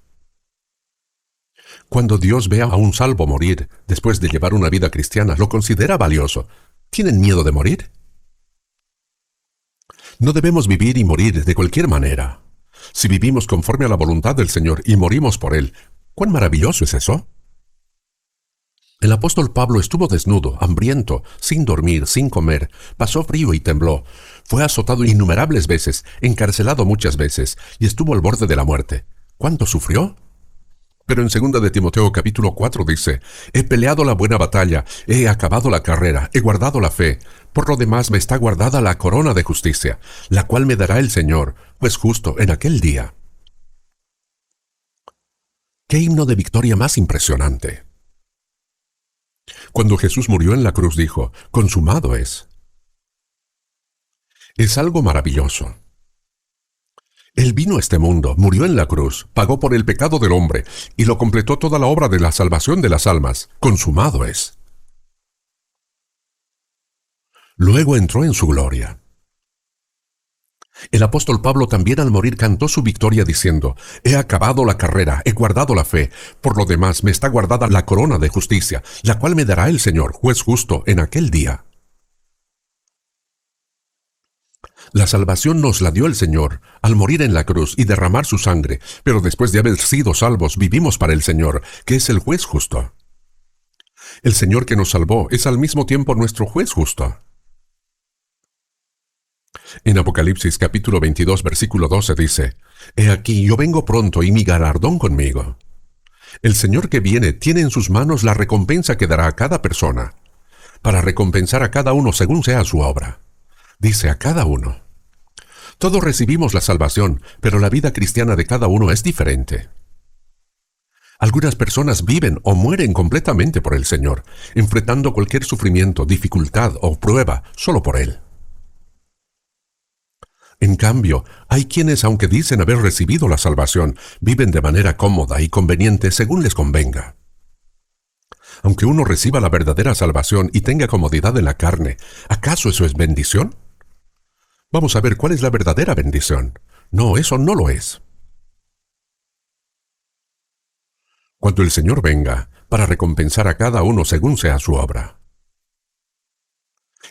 Speaker 1: Cuando Dios ve a un salvo morir después de llevar una vida cristiana, lo considera valioso. ¿Tienen miedo de morir? No debemos vivir y morir de cualquier manera. Si vivimos conforme a la voluntad del Señor y morimos por Él, ¿cuán maravilloso es eso? El apóstol Pablo estuvo desnudo, hambriento, sin dormir, sin comer, pasó frío y tembló, fue azotado innumerables veces, encarcelado muchas veces, y estuvo al borde de la muerte. ¿Cuánto sufrió? Pero en 2 de Timoteo capítulo 4 dice, he peleado la buena batalla, he acabado la carrera, he guardado la fe. Por lo demás me está guardada la corona de justicia, la cual me dará el Señor, pues justo en aquel día. ¡Qué himno de victoria más impresionante! Cuando Jesús murió en la cruz dijo, consumado es. Es algo maravilloso. Él vino a este mundo, murió en la cruz, pagó por el pecado del hombre y lo completó toda la obra de la salvación de las almas. Consumado es. Luego entró en su gloria. El apóstol Pablo también al morir cantó su victoria diciendo: He acabado la carrera, he guardado la fe. Por lo demás me está guardada la corona de justicia, la cual me dará el Señor, juez justo, en aquel día. La salvación nos la dio el Señor al morir en la cruz y derramar su sangre, pero después de haber sido salvos vivimos para el Señor, que es el juez justo. El Señor que nos salvó es al mismo tiempo nuestro juez justo. En Apocalipsis capítulo 22 versículo 12 dice: He aquí yo vengo pronto y mi galardón conmigo. El Señor que viene tiene en sus manos la recompensa que dará a cada persona, para recompensar a cada uno según sea su obra. Dice a cada uno. Todos recibimos la salvación, pero la vida cristiana de cada uno es diferente. Algunas personas viven o mueren completamente por el Señor, enfrentando cualquier sufrimiento, dificultad o prueba solo por Él. En cambio, hay quienes, aunque dicen haber recibido la salvación, viven de manera cómoda y conveniente según les convenga. Aunque uno reciba la verdadera salvación y tenga comodidad en la carne, ¿acaso eso es bendición? Vamos a ver cuál es la verdadera bendición. No, eso no lo es. Cuando el Señor venga, para recompensar a cada uno según sea su obra.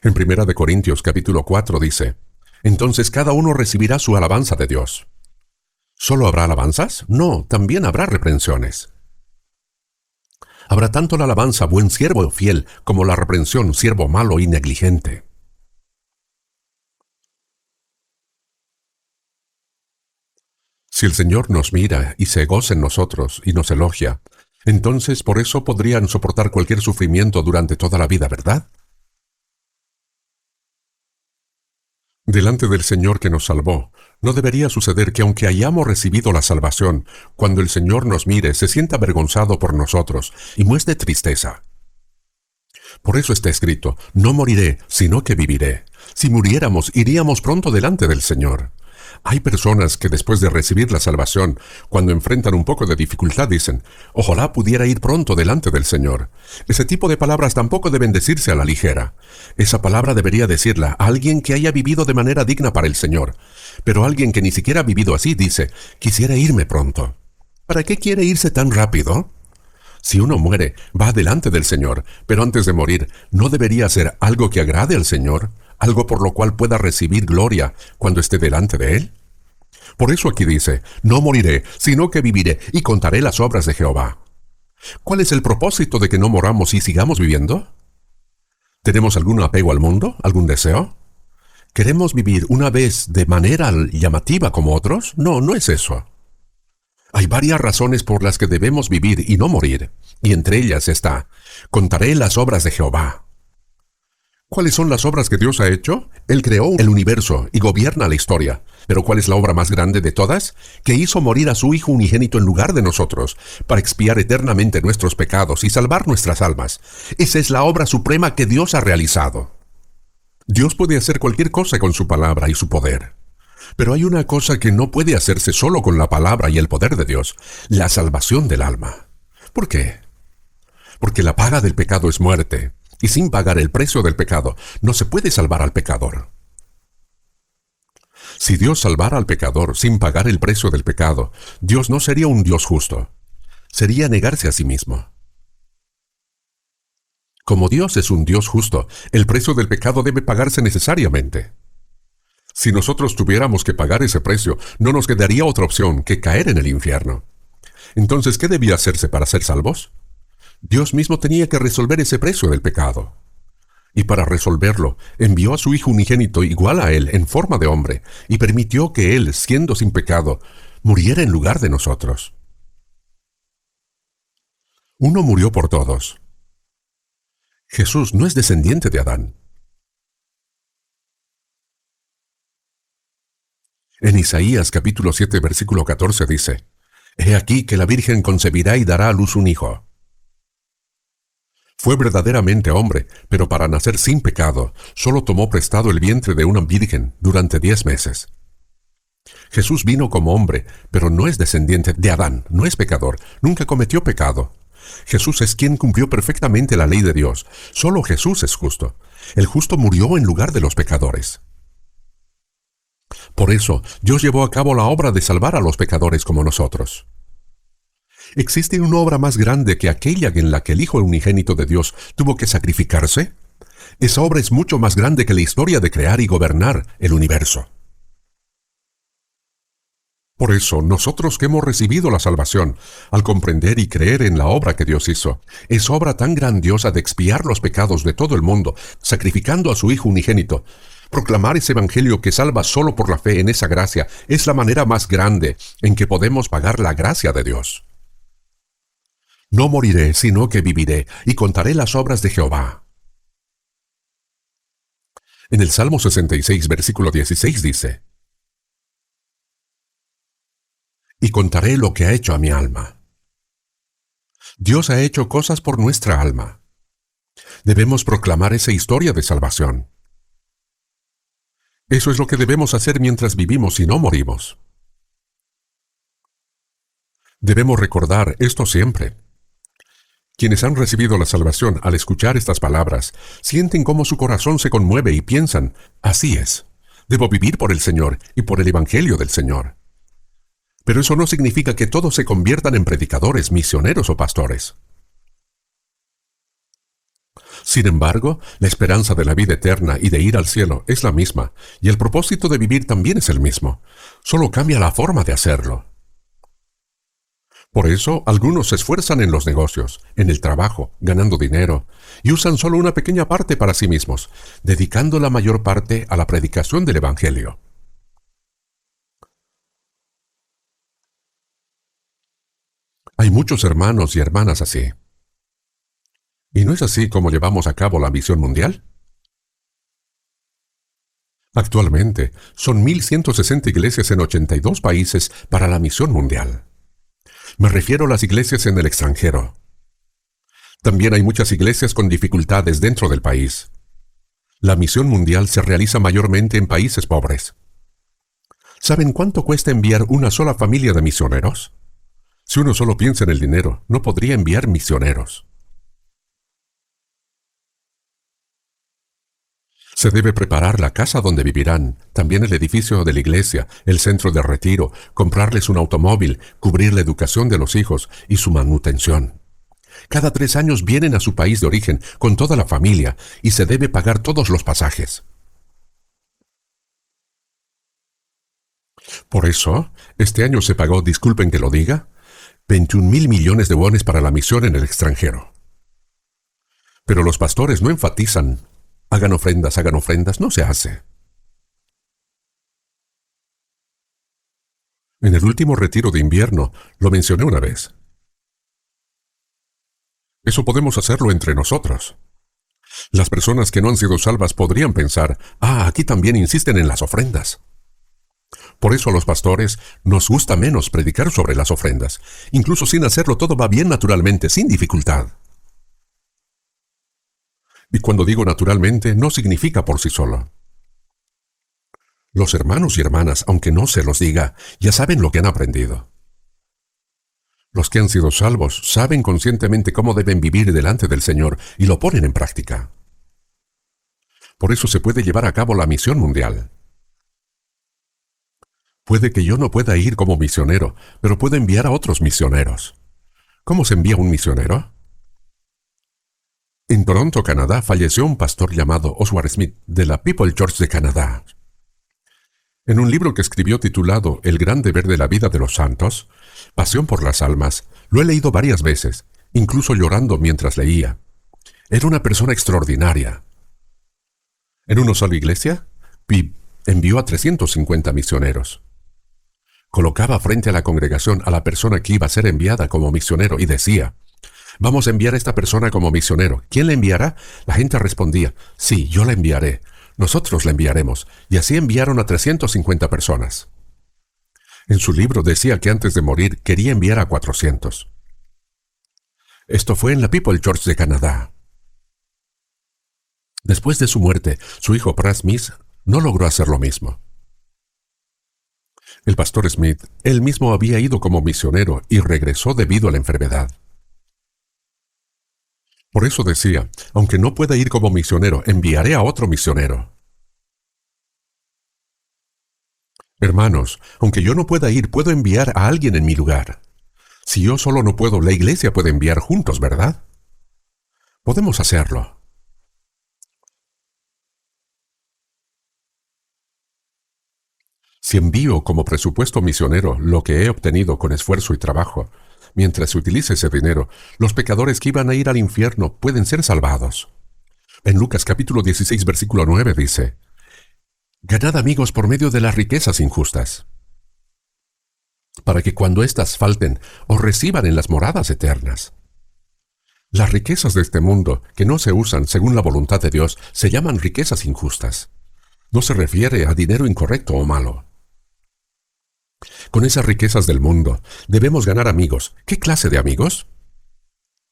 Speaker 1: En 1 Corintios capítulo 4 dice: Entonces cada uno recibirá su alabanza de Dios. ¿Solo habrá alabanzas? No, también habrá reprensiones. Habrá tanto la alabanza, buen siervo fiel, como la reprensión, siervo malo y negligente. Si el Señor nos mira y se goza en nosotros y nos elogia, entonces por eso podrían soportar cualquier sufrimiento durante toda la vida, ¿verdad? Delante del Señor que nos salvó, no debería suceder que aunque hayamos recibido la salvación, cuando el Señor nos mire se sienta avergonzado por nosotros y muestre tristeza. Por eso está escrito: no moriré, sino que viviré. Si muriéramos, iríamos pronto delante del Señor. Hay personas que después de recibir la salvación, cuando enfrentan un poco de dificultad dicen: ojalá pudiera ir pronto delante del Señor. Ese tipo de palabras tampoco deben decirse a la ligera. Esa palabra debería decirla a alguien que haya vivido de manera digna para el Señor. Pero alguien que ni siquiera ha vivido así dice: quisiera irme pronto. ¿Para qué quiere irse tan rápido? Si uno muere, va delante del Señor, pero antes de morir, ¿no debería hacer algo que agrade al Señor? ¿Algo por lo cual pueda recibir gloria cuando esté delante de Él? Por eso aquí dice: no moriré, sino que viviré y contaré las obras de Jehová. ¿Cuál es el propósito de que no moramos y sigamos viviendo? ¿Tenemos algún apego al mundo? ¿Algún deseo? ¿Queremos vivir una vez de manera llamativa como otros? No, no es eso. Hay varias razones por las que debemos vivir y no morir, y entre ellas está: contaré las obras de Jehová. ¿Cuáles son las obras que Dios ha hecho? Él creó el universo y gobierna la historia. ¿Pero cuál es la obra más grande de todas? Que hizo morir a su Hijo unigénito en lugar de nosotros, para expiar eternamente nuestros pecados y salvar nuestras almas. Esa es la obra suprema que Dios ha realizado. Dios puede hacer cualquier cosa con su palabra y su poder. Pero hay una cosa que no puede hacerse solo con la palabra y el poder de Dios: la salvación del alma. ¿Por qué? Porque la paga del pecado es muerte, y sin pagar el precio del pecado no se puede salvar al pecador. Si Dios salvara al pecador sin pagar el precio del pecado, Dios no sería un Dios justo. Sería negarse a sí mismo. Como Dios es un Dios justo, el precio del pecado debe pagarse necesariamente. Si nosotros tuviéramos que pagar ese precio, no nos quedaría otra opción que caer en el infierno. Entonces, ¿qué debía hacerse para ser salvos? Dios mismo tenía que resolver ese precio del pecado. Y para resolverlo, envió a su Hijo unigénito igual a Él en forma de hombre, y permitió que Él, siendo sin pecado, muriera en lugar de nosotros. Uno murió por todos. Jesús no es descendiente de Adán. En Isaías capítulo 7 versículo 14 dice: He aquí que la Virgen concebirá y dará a luz un hijo. Fue verdaderamente hombre, pero para nacer sin pecado, solo tomó prestado el vientre de una virgen durante 10 meses. Jesús vino como hombre, pero no es descendiente de Adán, no es pecador, nunca cometió pecado. Jesús es quien cumplió perfectamente la ley de Dios. Solo Jesús es justo. El justo murió en lugar de los pecadores. Por eso, Dios llevó a cabo la obra de salvar a los pecadores como nosotros. ¿Existe una obra más grande que aquella en la que el Hijo unigénito de Dios tuvo que sacrificarse? Esa obra es mucho más grande que la historia de crear y gobernar el universo. Por eso, nosotros que hemos recibido la salvación, al comprender y creer en la obra que Dios hizo, esa obra tan grandiosa de expiar los pecados de todo el mundo, sacrificando a su Hijo unigénito, proclamar ese evangelio que salva solo por la fe en esa gracia, es la manera más grande en que podemos pagar la gracia de Dios. No moriré, sino que viviré, y contaré las obras de Jehová. En el Salmo 66, versículo 16 dice: y contaré lo que ha hecho a mi alma. Dios ha hecho cosas por nuestra alma. Debemos proclamar esa historia de salvación. Eso es lo que debemos hacer mientras vivimos y no morimos. Debemos recordar esto siempre. Quienes han recibido la salvación al escuchar estas palabras, sienten cómo su corazón se conmueve y piensan: así es, debo vivir por el Señor y por el Evangelio del Señor. Pero eso no significa que todos se conviertan en predicadores, misioneros o pastores. Sin embargo, la esperanza de la vida eterna y de ir al cielo es la misma, y el propósito de vivir también es el mismo, solo cambia la forma de hacerlo. Por eso, algunos se esfuerzan en los negocios, en el trabajo, ganando dinero, y usan solo una pequeña parte para sí mismos, dedicando la mayor parte a la predicación del Evangelio. Hay muchos hermanos y hermanas así. ¿Y no es así como llevamos a cabo la misión mundial? Actualmente, son 1.160 iglesias en 82 países para la misión mundial. Me refiero a las iglesias en el extranjero. También hay muchas iglesias con dificultades dentro del país. La misión mundial se realiza mayormente en países pobres. ¿Saben cuánto cuesta enviar una sola familia de misioneros? Si uno solo piensa en el dinero, no podría enviar misioneros. Se debe preparar la casa donde vivirán, también el edificio de la iglesia, el centro de retiro, comprarles un automóvil, cubrir la educación de los hijos y su manutención. Cada 3 años vienen a su país de origen con toda la familia y se debe pagar todos los pasajes. Por eso, este año se pagó, disculpen que lo diga, 21.000 millones de wones para la misión en el extranjero. Pero los pastores no enfatizan: hagan ofrendas, no se hace. En el último retiro de invierno lo mencioné una vez. Eso podemos hacerlo entre nosotros. Las personas que no han sido salvas podrían pensar: aquí también insisten en las ofrendas. Por eso a los pastores nos gusta menos predicar sobre las ofrendas. Incluso sin hacerlo todo va bien naturalmente, sin dificultad. Y cuando digo naturalmente, no significa por sí solo. Los hermanos y hermanas, aunque no se los diga, ya saben lo que han aprendido. Los que han sido salvos saben conscientemente cómo deben vivir delante del Señor y lo ponen en práctica. Por eso se puede llevar a cabo la misión mundial. Puede que yo no pueda ir como misionero, pero puedo enviar a otros misioneros. ¿Cómo se envía un misionero? En Toronto, Canadá, falleció un pastor llamado Oswald Smith de la People Church de Canadá. En un libro que escribió titulado El gran deber de la vida de los santos, Pasión por las almas, lo he leído varias veces, incluso llorando mientras leía. Era una persona extraordinaria. En una sola iglesia, Pip envió a 350 misioneros. Colocaba frente a la congregación a la persona que iba a ser enviada como misionero y decía: vamos a enviar a esta persona como misionero. ¿Quién la enviará? La gente respondía: sí, yo la enviaré. Nosotros la enviaremos. Y así enviaron a 350 personas. En su libro decía que antes de morir quería enviar a 400. Esto fue en la People Church de Canadá. Después de su muerte, su hijo Pratt Smith no logró hacer lo mismo. El pastor Smith, él mismo había ido como misionero y regresó debido a la enfermedad. Por eso decía, aunque no pueda ir como misionero, enviaré a otro misionero. Hermanos, aunque yo no pueda ir, puedo enviar a alguien en mi lugar. Si yo solo no puedo, la iglesia puede enviar juntos, ¿verdad? Podemos hacerlo. Si envío como presupuesto misionero lo que he obtenido con esfuerzo y trabajo, mientras se utilice ese dinero, los pecadores que iban a ir al infierno pueden ser salvados. En Lucas capítulo 16, versículo 9 dice, «Ganad amigos por medio de las riquezas injustas, para que cuando éstas falten, os reciban en las moradas eternas». Las riquezas de este mundo, que no se usan según la voluntad de Dios, se llaman riquezas injustas. No se refiere a dinero incorrecto o malo. Con esas riquezas del mundo, debemos ganar amigos. ¿Qué clase de amigos?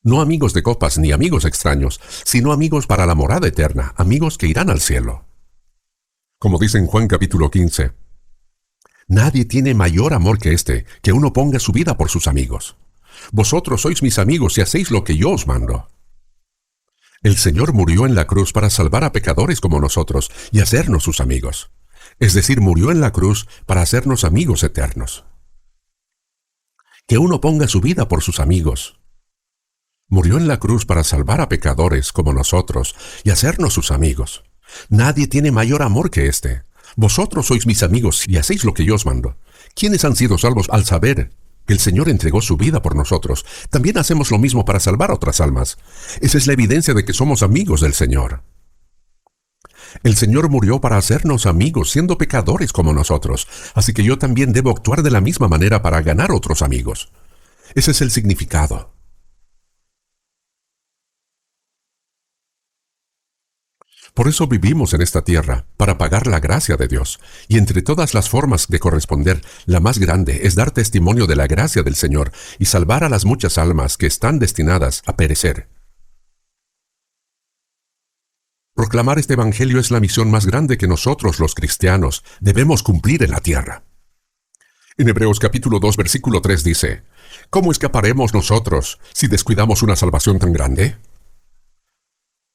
Speaker 1: No amigos de copas ni amigos extraños, sino amigos para la morada eterna, amigos que irán al cielo. Como dice en Juan capítulo 15, «Nadie tiene mayor amor que este, que uno ponga su vida por sus amigos. Vosotros sois mis amigos y hacéis lo que yo os mando». El Señor murió en la cruz para salvar a pecadores como nosotros y hacernos sus amigos. Es decir, murió en la cruz para hacernos amigos eternos. Que uno ponga su vida por sus amigos. Murió en la cruz para salvar a pecadores como nosotros y hacernos sus amigos. Nadie tiene mayor amor que este. Vosotros sois mis amigos y hacéis lo que yo os mando. ¿Quiénes han sido salvos al saber que el Señor entregó su vida por nosotros? También hacemos lo mismo para salvar a otras almas. Esa es la evidencia de que somos amigos del Señor. El Señor murió para hacernos amigos, siendo pecadores como nosotros. Así que yo también debo actuar de la misma manera para ganar otros amigos. Ese es el significado. Por eso vivimos en esta tierra, para pagar la gracia de Dios. Y entre todas las formas de corresponder, la más grande es dar testimonio de la gracia del Señor y salvar a las muchas almas que están destinadas a perecer. Proclamar este evangelio es la misión más grande que nosotros, los cristianos, debemos cumplir en la tierra. En Hebreos capítulo 2, versículo 3 dice, ¿cómo escaparemos nosotros si descuidamos una salvación tan grande?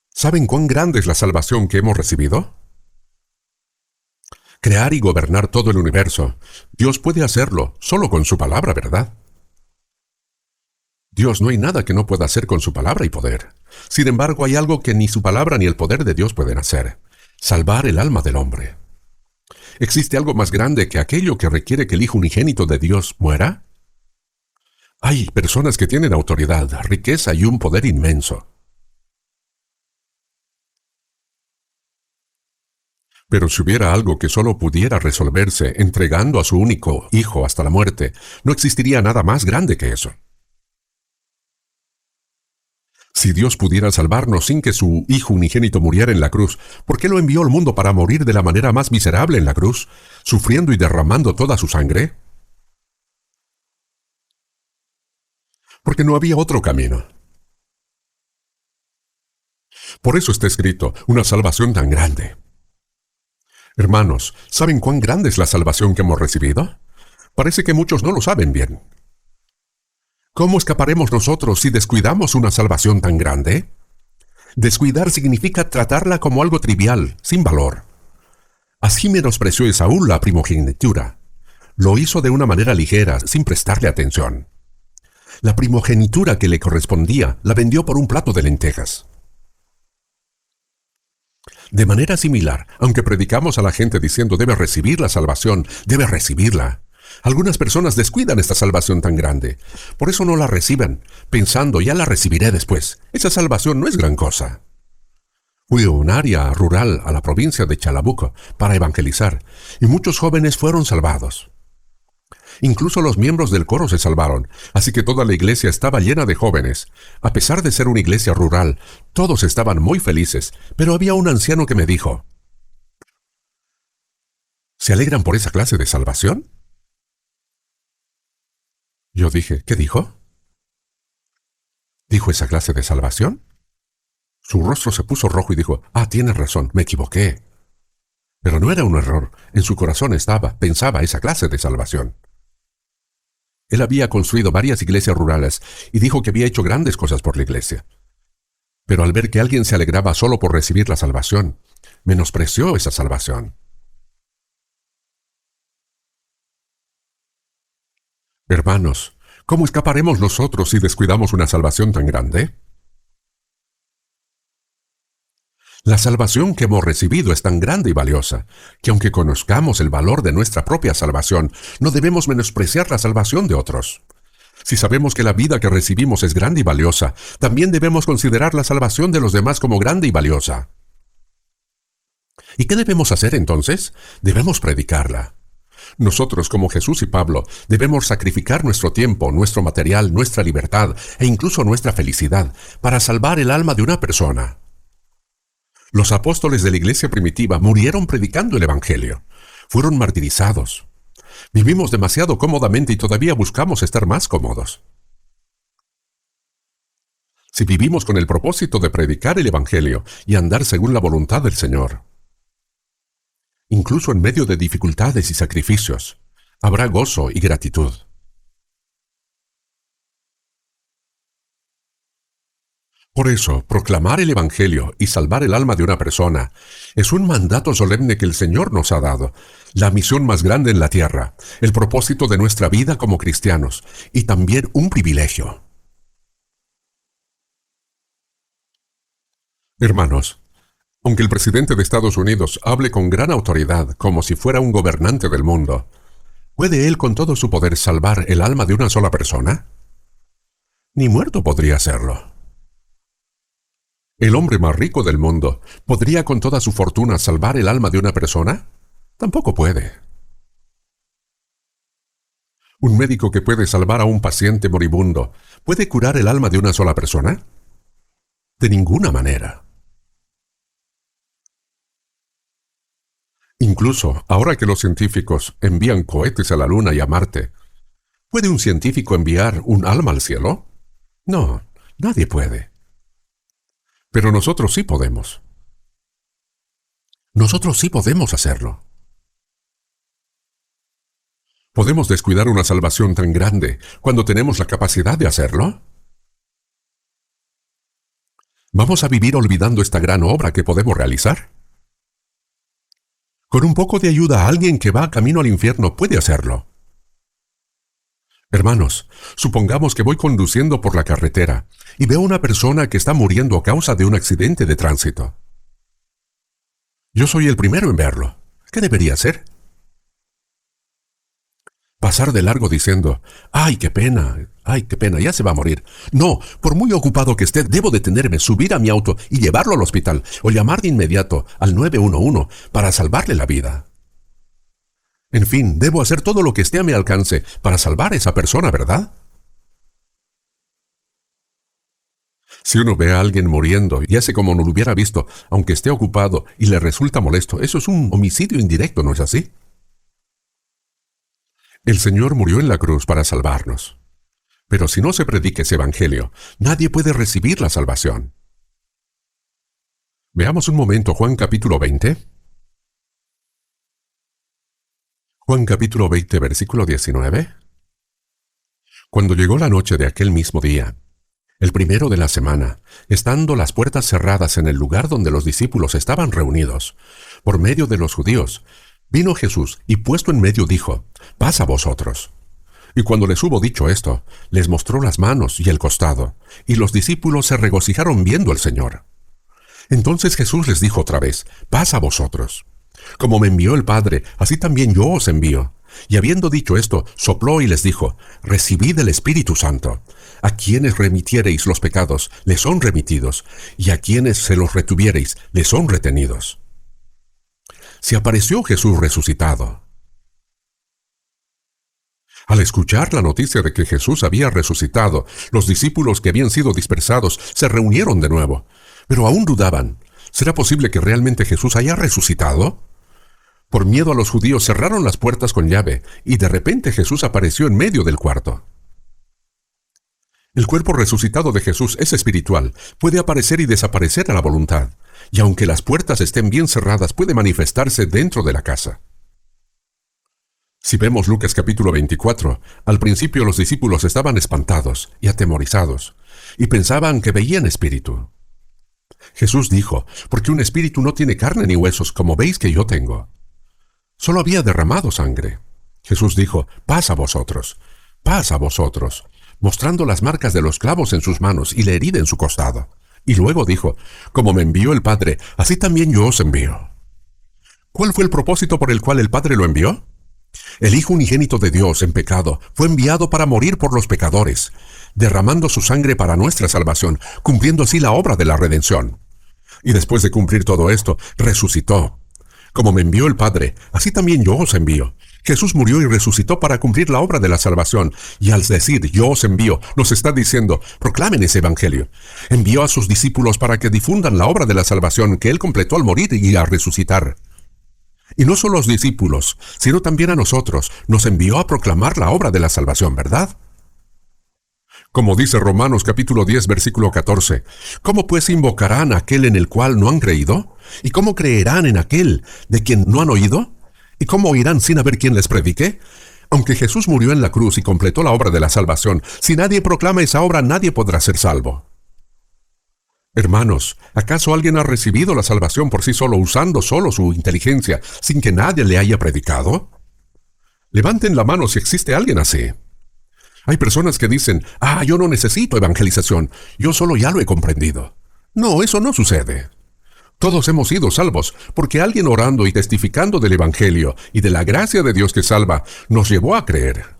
Speaker 1: ¿Saben cuán grande es la salvación que hemos recibido? Crear y gobernar todo el universo. Dios puede hacerlo solo con su palabra, ¿verdad? Dios, no hay nada que no pueda hacer con su palabra y poder. Sin embargo, hay algo que ni su palabra ni el poder de Dios pueden hacer: salvar el alma del hombre. ¿Existe algo más grande que aquello que requiere que el Hijo unigénito de Dios muera? Hay personas que tienen autoridad, riqueza y un poder inmenso. Pero si hubiera algo que solo pudiera resolverse entregando a su único Hijo hasta la muerte, no existiría nada más grande que eso. Si Dios pudiera salvarnos sin que su Hijo unigénito muriera en la cruz, ¿por qué lo envió al mundo para morir de la manera más miserable en la cruz, sufriendo y derramando toda su sangre? Porque no había otro camino. Por eso está escrito, una salvación tan grande. Hermanos, ¿saben cuán grande es la salvación que hemos recibido? Parece que muchos no lo saben bien. ¿Cómo escaparemos nosotros si descuidamos una salvación tan grande? Descuidar significa tratarla como algo trivial, sin valor. Así menospreció Esaú la primogenitura. Lo hizo de una manera ligera, sin prestarle atención. La primogenitura que le correspondía la vendió por un plato de lentejas. De manera similar, aunque predicamos a la gente diciendo debe recibir la salvación, debe recibirla, algunas personas descuidan esta salvación tan grande. Por eso no la reciben, pensando ya la recibiré después. Esa salvación no es gran cosa. Fui a un área rural a la provincia de Chalabuco para evangelizar, y muchos jóvenes fueron salvados. Incluso los miembros del coro se salvaron, así que toda la iglesia estaba llena de jóvenes. A pesar de ser una iglesia rural, todos estaban muy felices, pero había un anciano que me dijo, ¿se alegran por esa clase de salvación? Yo dije, ¿qué dijo? ¿Dijo esa clase de salvación? Su rostro se puso rojo y dijo, tienes razón, me equivoqué. Pero no era un error, en su corazón pensaba esa clase de salvación. Él había construido varias iglesias rurales y dijo que había hecho grandes cosas por la iglesia. Pero al ver que alguien se alegraba solo por recibir la salvación, menospreció esa salvación. Hermanos, ¿cómo escaparemos nosotros si descuidamos una salvación tan grande? La salvación que hemos recibido es tan grande y valiosa, que aunque conozcamos el valor de nuestra propia salvación, no debemos menospreciar la salvación de otros. Si sabemos que la vida que recibimos es grande y valiosa, también debemos considerar la salvación de los demás como grande y valiosa. ¿Y qué debemos hacer entonces? Debemos predicarla. Nosotros, como Jesús y Pablo, debemos sacrificar nuestro tiempo, nuestro material, nuestra libertad e incluso nuestra felicidad para salvar el alma de una persona. Los apóstoles de la iglesia primitiva murieron predicando el Evangelio. Fueron martirizados. Vivimos demasiado cómodamente y todavía buscamos estar más cómodos. Si vivimos con el propósito de predicar el Evangelio y andar según la voluntad del Señor, incluso en medio de dificultades y sacrificios, habrá gozo y gratitud. Por eso, proclamar el Evangelio y salvar el alma de una persona es un mandato solemne que el Señor nos ha dado, la misión más grande en la tierra, el propósito de nuestra vida como cristianos y también un privilegio. Hermanos, aunque el presidente de Estados Unidos hable con gran autoridad como si fuera un gobernante del mundo, ¿puede él con todo su poder salvar el alma de una sola persona? Ni muerto podría hacerlo. ¿El hombre más rico del mundo podría con toda su fortuna salvar el alma de una persona? Tampoco puede. ¿Un médico que puede salvar a un paciente moribundo puede curar el alma de una sola persona? De ninguna manera. Incluso ahora que los científicos envían cohetes a la Luna y a Marte, ¿puede un científico enviar un alma al cielo? No, nadie puede. Pero nosotros sí podemos. Nosotros sí podemos hacerlo. ¿Podemos descuidar una salvación tan grande cuando tenemos la capacidad de hacerlo? ¿Vamos a vivir olvidando esta gran obra que podemos realizar? Con un poco de ayuda a alguien que va camino al infierno puede hacerlo. Hermanos, supongamos que voy conduciendo por la carretera y veo a una persona que está muriendo a causa de un accidente de tránsito. Yo soy el primero en verlo. ¿Qué debería hacer? Pasar de largo diciendo, ¡ay, qué pena! ¡Ay, qué pena! Ya se va a morir. No, por muy ocupado que esté, debo detenerme, subir a mi auto y llevarlo al hospital o llamar de inmediato al 911 para salvarle la vida. En fin, debo hacer todo lo que esté a mi alcance para salvar a esa persona, ¿verdad? Si uno ve a alguien muriendo y hace como no lo hubiera visto, aunque esté ocupado y le resulta molesto, eso es un homicidio indirecto, ¿no es así? El Señor murió en la cruz para salvarnos. Pero si no se predica ese evangelio, nadie puede recibir la salvación. Veamos un momento Juan capítulo 20. Juan capítulo 20, versículo 19. Cuando llegó la noche de aquel mismo día, el primero de la semana, estando las puertas cerradas en el lugar donde los discípulos estaban reunidos, por medio de los judíos, vino Jesús y puesto en medio dijo, «Paz a vosotros». Y cuando les hubo dicho esto, les mostró las manos y el costado, y los discípulos se regocijaron viendo al Señor. Entonces Jesús les dijo otra vez, «Paz a vosotros. Como me envió el Padre, así también yo os envío». Y habiendo dicho esto, sopló y les dijo, «Recibid el Espíritu Santo. A quienes remitiereis los pecados, les son remitidos, y a quienes se los retuviereis, les son retenidos». Se apareció Jesús resucitado. Al escuchar la noticia de que Jesús había resucitado, los discípulos que habían sido dispersados se reunieron de nuevo, pero aún dudaban. ¿Será posible que realmente Jesús haya resucitado? Por miedo a los judíos cerraron las puertas con llave, y de repente Jesús apareció en medio del cuarto. El cuerpo resucitado de Jesús es espiritual, puede aparecer y desaparecer a la voluntad, y aunque las puertas estén bien cerradas, puede manifestarse dentro de la casa. Si vemos Lucas capítulo 24, al principio los discípulos estaban espantados y atemorizados, y pensaban que veían espíritu. Jesús dijo, porque un espíritu no tiene carne ni huesos, como veis que yo tengo. Solo había derramado sangre. Jesús dijo, paz a vosotros, mostrando las marcas de los clavos en sus manos y la herida en su costado. Y luego dijo, como me envió el Padre, así también yo os envío. ¿Cuál fue el propósito por el cual el Padre lo envió? El Hijo unigénito de Dios en pecado fue enviado para morir por los pecadores, derramando su sangre para nuestra salvación, cumpliendo así la obra de la redención. Y después de cumplir todo esto, resucitó. Como me envió el Padre, así también yo os envío. Jesús murió y resucitó para cumplir la obra de la salvación, y al decir yo os envío, nos está diciendo, proclamen ese evangelio. Envió a sus discípulos para que difundan la obra de la salvación que Él completó al morir y al resucitar. Y no solo a los discípulos, sino también a nosotros, nos envió a proclamar la obra de la salvación, ¿verdad? Como dice Romanos capítulo 10, versículo 14, ¿cómo pues invocarán a aquel en el cual no han creído? ¿Y cómo creerán en aquel de quien no han oído? ¿Y cómo oirán sin haber quien les predique? Aunque Jesús murió en la cruz y completó la obra de la salvación, si nadie proclama esa obra, nadie podrá ser salvo. Hermanos, ¿acaso alguien ha recibido la salvación por sí solo, usando solo su inteligencia, sin que nadie le haya predicado? Levanten la mano si existe alguien así. Hay personas que dicen, yo no necesito evangelización, yo solo ya lo he comprendido. No, eso no sucede. Todos hemos sido salvos, porque alguien orando y testificando del Evangelio y de la gracia de Dios que salva, nos llevó a creer.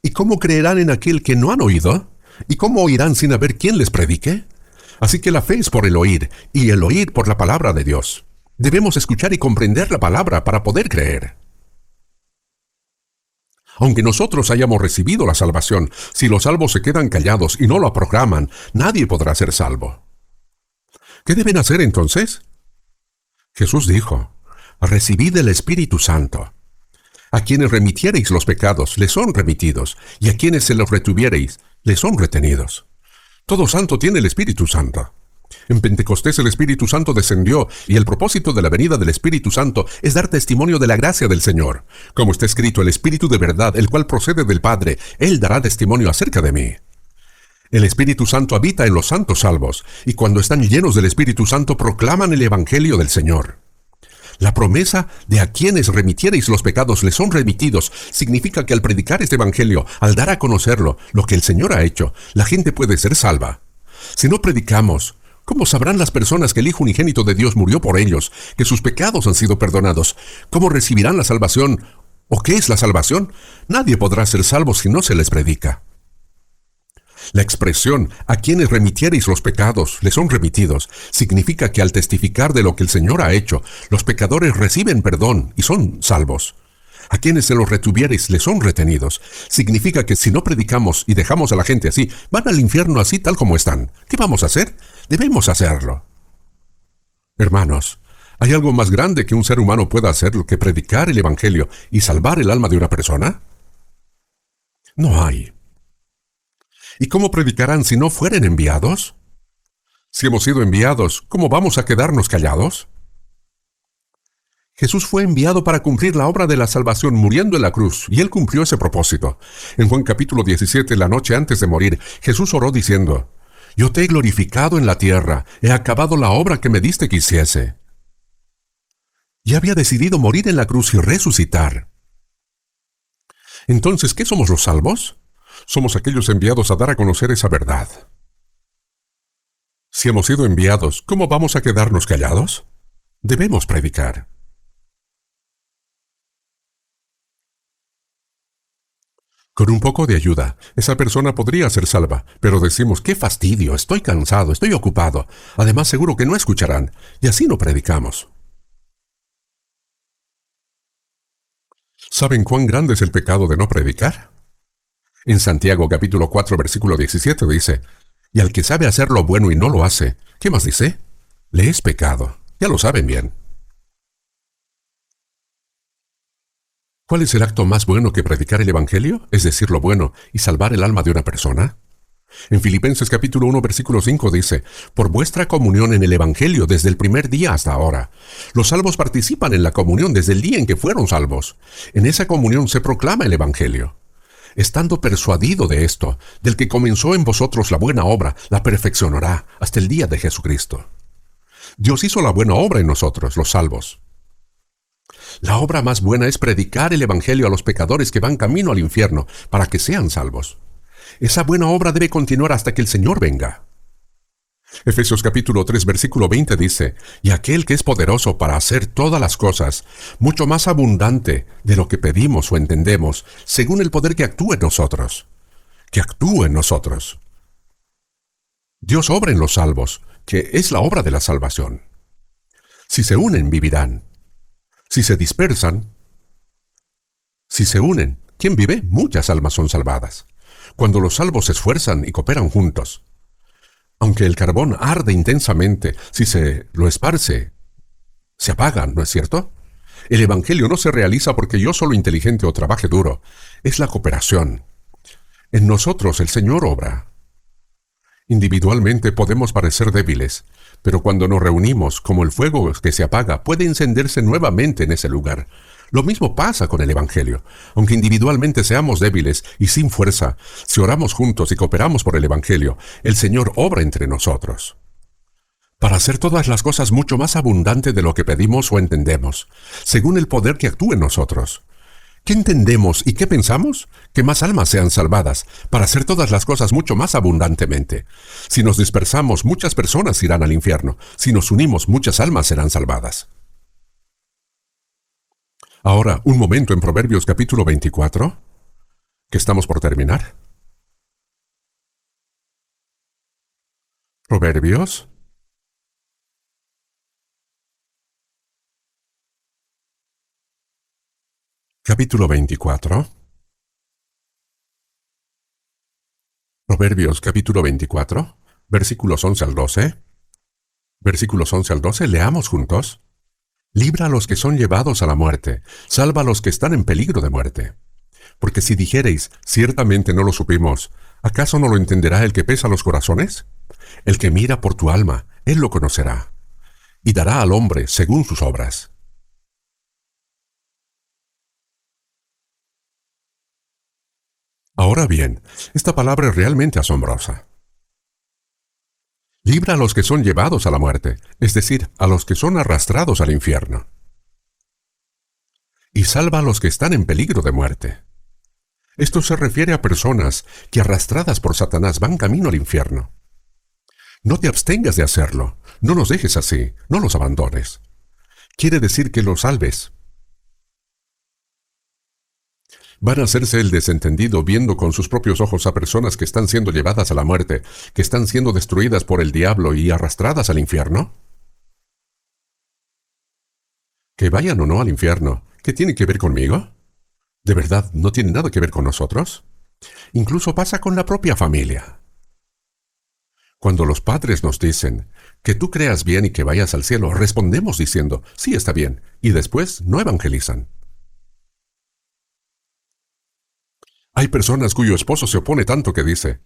Speaker 1: ¿Y cómo creerán en aquel que no han oído? ¿Y cómo oirán sin haber quien les predique? Así que la fe es por el oír, y el oír por la palabra de Dios. Debemos escuchar y comprender la palabra para poder creer. Aunque nosotros hayamos recibido la salvación, si los salvos se quedan callados y no lo proclaman, nadie podrá ser salvo. ¿Qué deben hacer entonces? Jesús dijo, recibid el Espíritu Santo. A quienes remitiereis los pecados, les son remitidos, y a quienes se los retuviereis, les son retenidos. Todo santo tiene el Espíritu Santo. En Pentecostés el Espíritu Santo descendió, y el propósito de la venida del Espíritu Santo es dar testimonio de la gracia del Señor. Como está escrito, el Espíritu de verdad, el cual procede del Padre, Él dará testimonio acerca de mí. El Espíritu Santo habita en los santos salvos, y cuando están llenos del Espíritu Santo proclaman el Evangelio del Señor. La promesa de a quienes remitiereis los pecados les son remitidos significa que al predicar este Evangelio, al dar a conocerlo, lo que el Señor ha hecho, la gente puede ser salva. Si no predicamos, ¿cómo sabrán las personas que el Hijo unigénito de Dios murió por ellos, que sus pecados han sido perdonados? ¿Cómo recibirán la salvación? ¿O qué es la salvación? Nadie podrá ser salvo si no se les predica. La expresión, a quienes remitiereis los pecados, les son remitidos, significa que al testificar de lo que el Señor ha hecho, los pecadores reciben perdón y son salvos. A quienes se los retuviereis, les son retenidos. Significa que si no predicamos y dejamos a la gente así, van al infierno así tal como están. ¿Qué vamos a hacer? Debemos hacerlo. Hermanos, ¿hay algo más grande que un ser humano pueda hacer que predicar el Evangelio y salvar el alma de una persona? No hay. ¿Y cómo predicarán si no fueren enviados? Si hemos sido enviados, ¿cómo vamos a quedarnos callados? Jesús fue enviado para cumplir la obra de la salvación muriendo en la cruz, y Él cumplió ese propósito. En Juan capítulo 17, la noche antes de morir, Jesús oró diciendo, «Yo te he glorificado en la tierra, he acabado la obra que me diste que hiciese». Ya había decidido morir en la cruz y resucitar. Entonces, ¿qué somos los salvos? Somos aquellos enviados a dar a conocer esa verdad. Si hemos sido enviados, ¿cómo vamos a quedarnos callados? Debemos predicar. Con un poco de ayuda, esa persona podría ser salva, pero decimos, ¡qué fastidio! Estoy cansado, estoy ocupado. Además, seguro que no escucharán, y así no predicamos. ¿Saben cuán grande es el pecado de no predicar? En Santiago capítulo 4 versículo 17 dice, «Y al que sabe hacer lo bueno y no lo hace», ¿qué más dice? Le es pecado. Ya lo saben bien. ¿Cuál es el acto más bueno que predicar el Evangelio? Es decir, lo bueno y salvar el alma de una persona. En Filipenses capítulo 1, versículo 5 dice, por vuestra comunión en el Evangelio desde el primer día hasta ahora. Los salvos participan en la comunión desde el día en que fueron salvos. En esa comunión se proclama el Evangelio. Estando persuadido de esto, del que comenzó en vosotros la buena obra, la perfeccionará hasta el día de Jesucristo. Dios hizo la buena obra en nosotros, los salvos. La obra más buena es predicar el Evangelio a los pecadores que van camino al infierno para que sean salvos. Esa buena obra debe continuar hasta que el Señor venga. Efesios capítulo 3, versículo 20 dice, y aquel que es poderoso para hacer todas las cosas, mucho más abundante de lo que pedimos o entendemos, según el poder que actúa en nosotros. Que actúa en nosotros. Dios obra en los salvos, que es la obra de la salvación. Si se unen, vivirán. Si se dispersan, si se unen, ¿quién vive? Muchas almas son salvadas. Cuando los salvos se esfuerzan y cooperan juntos. Aunque el carbón arde intensamente, si se lo esparce, se apaga, ¿no es cierto? El Evangelio no se realiza porque yo solo inteligente o trabaje duro. Es la cooperación. En nosotros el Señor obra. Individualmente podemos parecer débiles, pero cuando nos reunimos, como el fuego que se apaga, puede encenderse nuevamente en ese lugar. Lo mismo pasa con el Evangelio. Aunque individualmente seamos débiles y sin fuerza, si oramos juntos y cooperamos por el Evangelio, el Señor obra entre nosotros. Para hacer todas las cosas mucho más abundante de lo que pedimos o entendemos, según el poder que actúa en nosotros. ¿Qué entendemos y qué pensamos? Que más almas sean salvadas, para hacer todas las cosas mucho más abundantemente. Si nos dispersamos, muchas personas irán al infierno. Si nos unimos, muchas almas serán salvadas. Ahora, un momento en Proverbios capítulo 24, que estamos por terminar. Proverbios capítulo 24. Proverbios capítulo 24, versículos 11 al 12. Versículos 11 al 12, leamos juntos. Libra a los que son llevados a la muerte, salva a los que están en peligro de muerte. Porque si dijereis, ciertamente no lo supimos, ¿acaso no lo entenderá el que pesa los corazones? El que mira por tu alma, él lo conocerá, y dará al hombre según sus obras. Ahora bien, esta palabra es realmente asombrosa. Libra a los que son llevados a la muerte, es decir, a los que son arrastrados al infierno. Y salva a los que están en peligro de muerte. Esto se refiere a personas que arrastradas por Satanás van camino al infierno. No te abstengas de hacerlo, no los dejes así, no los abandones. Quiere decir que los salves. Van a hacerse el desentendido viendo con sus propios ojos a personas que están siendo llevadas a la muerte, que están siendo destruidas por el diablo y arrastradas al infierno. Que vayan o no al infierno, ¿qué tiene que ver conmigo? ¿De verdad no tiene nada que ver con nosotros? Incluso pasa con la propia familia. Cuando los padres nos dicen que tú creas bien y que vayas al cielo, respondemos diciendo, sí, está bien, y después no evangelizan. Hay personas cuyo esposo se opone tanto que dice,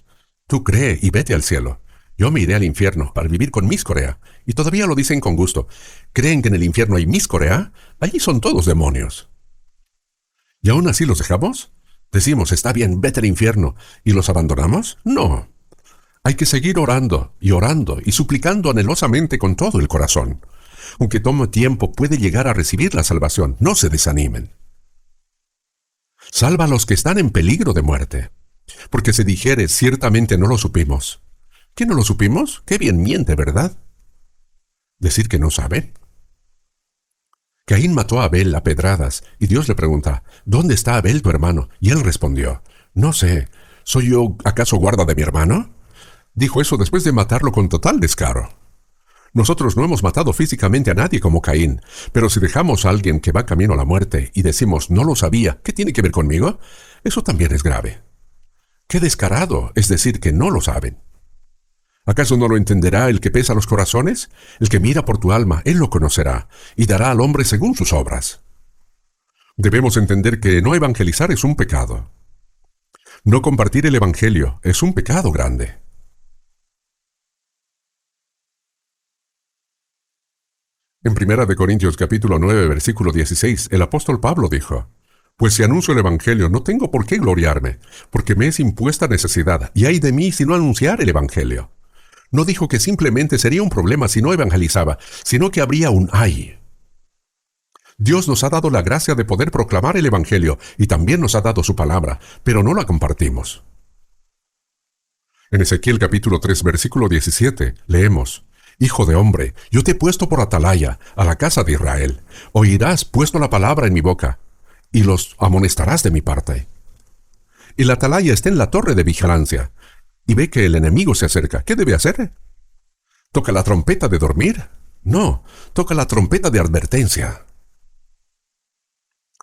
Speaker 1: tú cree y vete al cielo. Yo me iré al infierno para vivir con Miss Corea. Y todavía lo dicen con gusto. ¿Creen que en el infierno hay Miss Corea? Allí son todos demonios. ¿Y aún así los dejamos? Decimos, está bien, vete al infierno. ¿Y los abandonamos? No. Hay que seguir orando y suplicando anhelosamente con todo el corazón. Aunque tome tiempo, puede llegar a recibir la salvación. No se desanimen. Salva a los que están en peligro de muerte. Porque si dijere, ciertamente no lo supimos. ¿Qué no lo supimos? Qué bien miente, ¿verdad? Decir que no saben. Caín mató a Abel a pedradas, y Dios le pregunta, ¿dónde está Abel tu hermano? Y él respondió, no sé, ¿soy yo acaso guarda de mi hermano? Dijo eso después de matarlo con total descaro. Nosotros no hemos matado físicamente a nadie como Caín, pero si dejamos a alguien que va camino a la muerte y decimos, no lo sabía, ¿qué tiene que ver conmigo? Eso también es grave. ¡Qué descarado! Es decir, que no lo saben. ¿Acaso no lo entenderá el que pesa los corazones? El que mira por tu alma, él lo conocerá, y dará al hombre según sus obras. Debemos entender que no evangelizar es un pecado. No compartir el Evangelio es un pecado grande. En 1 Corintios 9, versículo 16, el apóstol Pablo dijo: Pues si anuncio el Evangelio, no tengo por qué gloriarme, porque me es impuesta necesidad, y ay de mí si no anunciar el Evangelio. No dijo que simplemente sería un problema si no evangelizaba, sino que habría un ay. Dios nos ha dado la gracia de poder proclamar el Evangelio, y también nos ha dado su palabra, pero no la compartimos. En Ezequiel capítulo 3, versículo 17, leemos: Hijo de hombre, yo te he puesto por atalaya a la casa de Israel. Oirás puesto la palabra en mi boca, y los amonestarás de mi parte. El atalaya está en la torre de vigilancia, y ve que el enemigo se acerca. ¿Qué debe hacer? ¿Toca la trompeta de dormir? No, toca la trompeta de advertencia.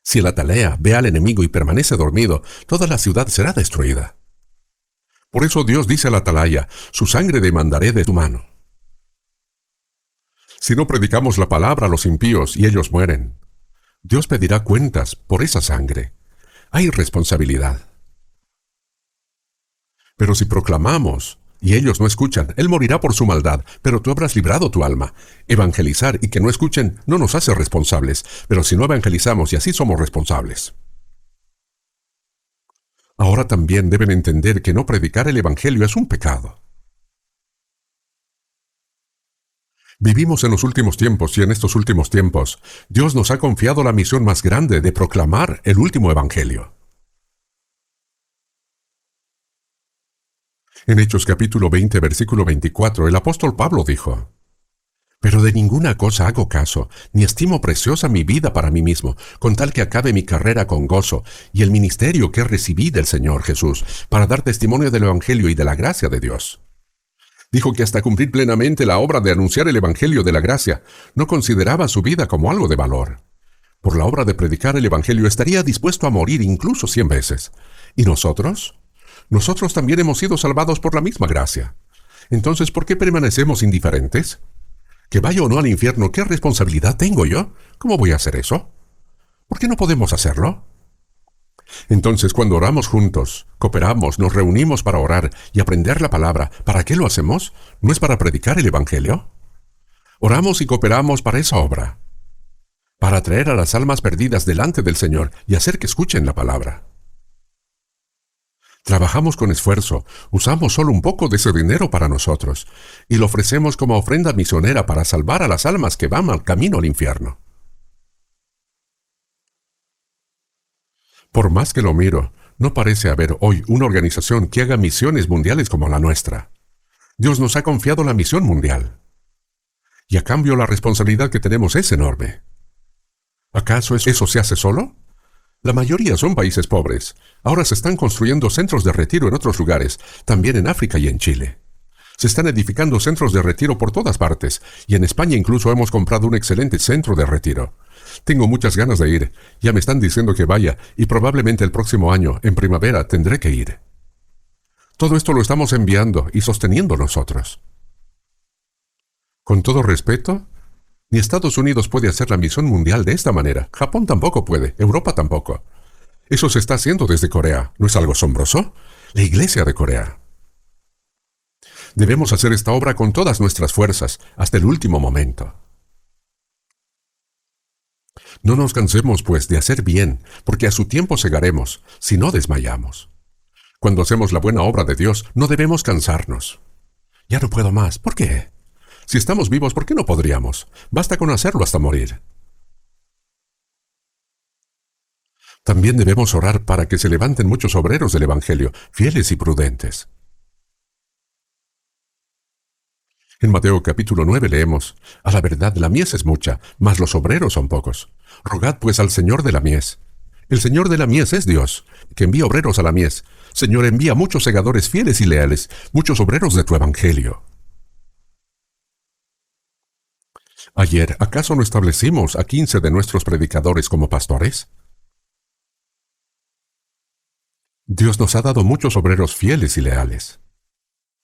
Speaker 1: Si el atalaya ve al enemigo y permanece dormido, toda la ciudad será destruida. Por eso Dios dice al atalaya: su sangre demandaré de tu mano. Si no predicamos la palabra a los impíos y ellos mueren, Dios pedirá cuentas por esa sangre. Hay responsabilidad. Pero si proclamamos y ellos no escuchan, Él morirá por su maldad, pero tú habrás librado tu alma. Evangelizar y que no escuchen no nos hace responsables, pero si no evangelizamos y así somos responsables. Ahora también deben entender que no predicar el Evangelio es un pecado. Vivimos en los últimos tiempos y en estos últimos tiempos, Dios nos ha confiado la misión más grande de proclamar el último Evangelio. En Hechos capítulo 20, versículo 24, el apóstol Pablo dijo: Pero de ninguna cosa hago caso, ni estimo preciosa mi vida para mí mismo, con tal que acabe mi carrera con gozo, y el ministerio que recibí del Señor Jesús, para dar testimonio del Evangelio y de la gracia de Dios. Dijo que hasta cumplir plenamente la obra de anunciar el Evangelio de la gracia, no consideraba su vida como algo de valor. Por la obra de predicar el Evangelio estaría dispuesto a morir incluso 100 veces. ¿Y nosotros? Nosotros también hemos sido salvados por la misma gracia. Entonces, ¿por qué permanecemos indiferentes? Que vaya o no al infierno, ¿qué responsabilidad tengo yo? ¿Cómo voy a hacer eso? ¿Por qué no podemos hacerlo? Entonces, cuando oramos juntos, cooperamos, nos reunimos para orar y aprender la palabra, ¿para qué lo hacemos? ¿No es para predicar el Evangelio? Oramos y cooperamos para esa obra, para traer a las almas perdidas delante del Señor y hacer que escuchen la palabra. Trabajamos con esfuerzo, usamos solo un poco de ese dinero para nosotros y lo ofrecemos como ofrenda misionera para salvar a las almas que van al camino al infierno. Por más que lo miro, no parece haber hoy una organización que haga misiones mundiales como la nuestra. Dios nos ha confiado la misión mundial. Y a cambio la responsabilidad que tenemos es enorme. ¿Acaso eso se hace solo? La mayoría son países pobres. Ahora se están construyendo centros de retiro en otros lugares, también en África y en Chile. Se están edificando centros de retiro por todas partes, y en España incluso hemos comprado un excelente centro de retiro. Tengo muchas ganas de ir, ya me están diciendo que vaya, y probablemente el próximo año, en primavera, tendré que ir. Todo esto lo estamos enviando y sosteniendo nosotros. Con todo respeto, ni Estados Unidos puede hacer la misión mundial de esta manera. Japón tampoco puede, Europa tampoco. Eso se está haciendo desde Corea. ¿No es algo asombroso? La Iglesia de Corea. Debemos hacer esta obra con todas nuestras fuerzas, hasta el último momento. No nos cansemos, pues, de hacer bien, porque a su tiempo segaremos, si no desmayamos. Cuando hacemos la buena obra de Dios, no debemos cansarnos. Ya no puedo más. ¿Por qué? Si estamos vivos, ¿por qué no podríamos? Basta con hacerlo hasta morir. También debemos orar para que se levanten muchos obreros del Evangelio, fieles y prudentes. En Mateo capítulo 9 leemos: A la verdad la mies es mucha, mas los obreros son pocos. Rogad pues al Señor de la mies. El Señor de la mies es Dios, que envía obreros a la mies. Señor, envía muchos segadores fieles y leales, muchos obreros de tu Evangelio. Ayer, ¿acaso no establecimos a 15 de nuestros predicadores como pastores? Dios nos ha dado muchos obreros fieles y leales.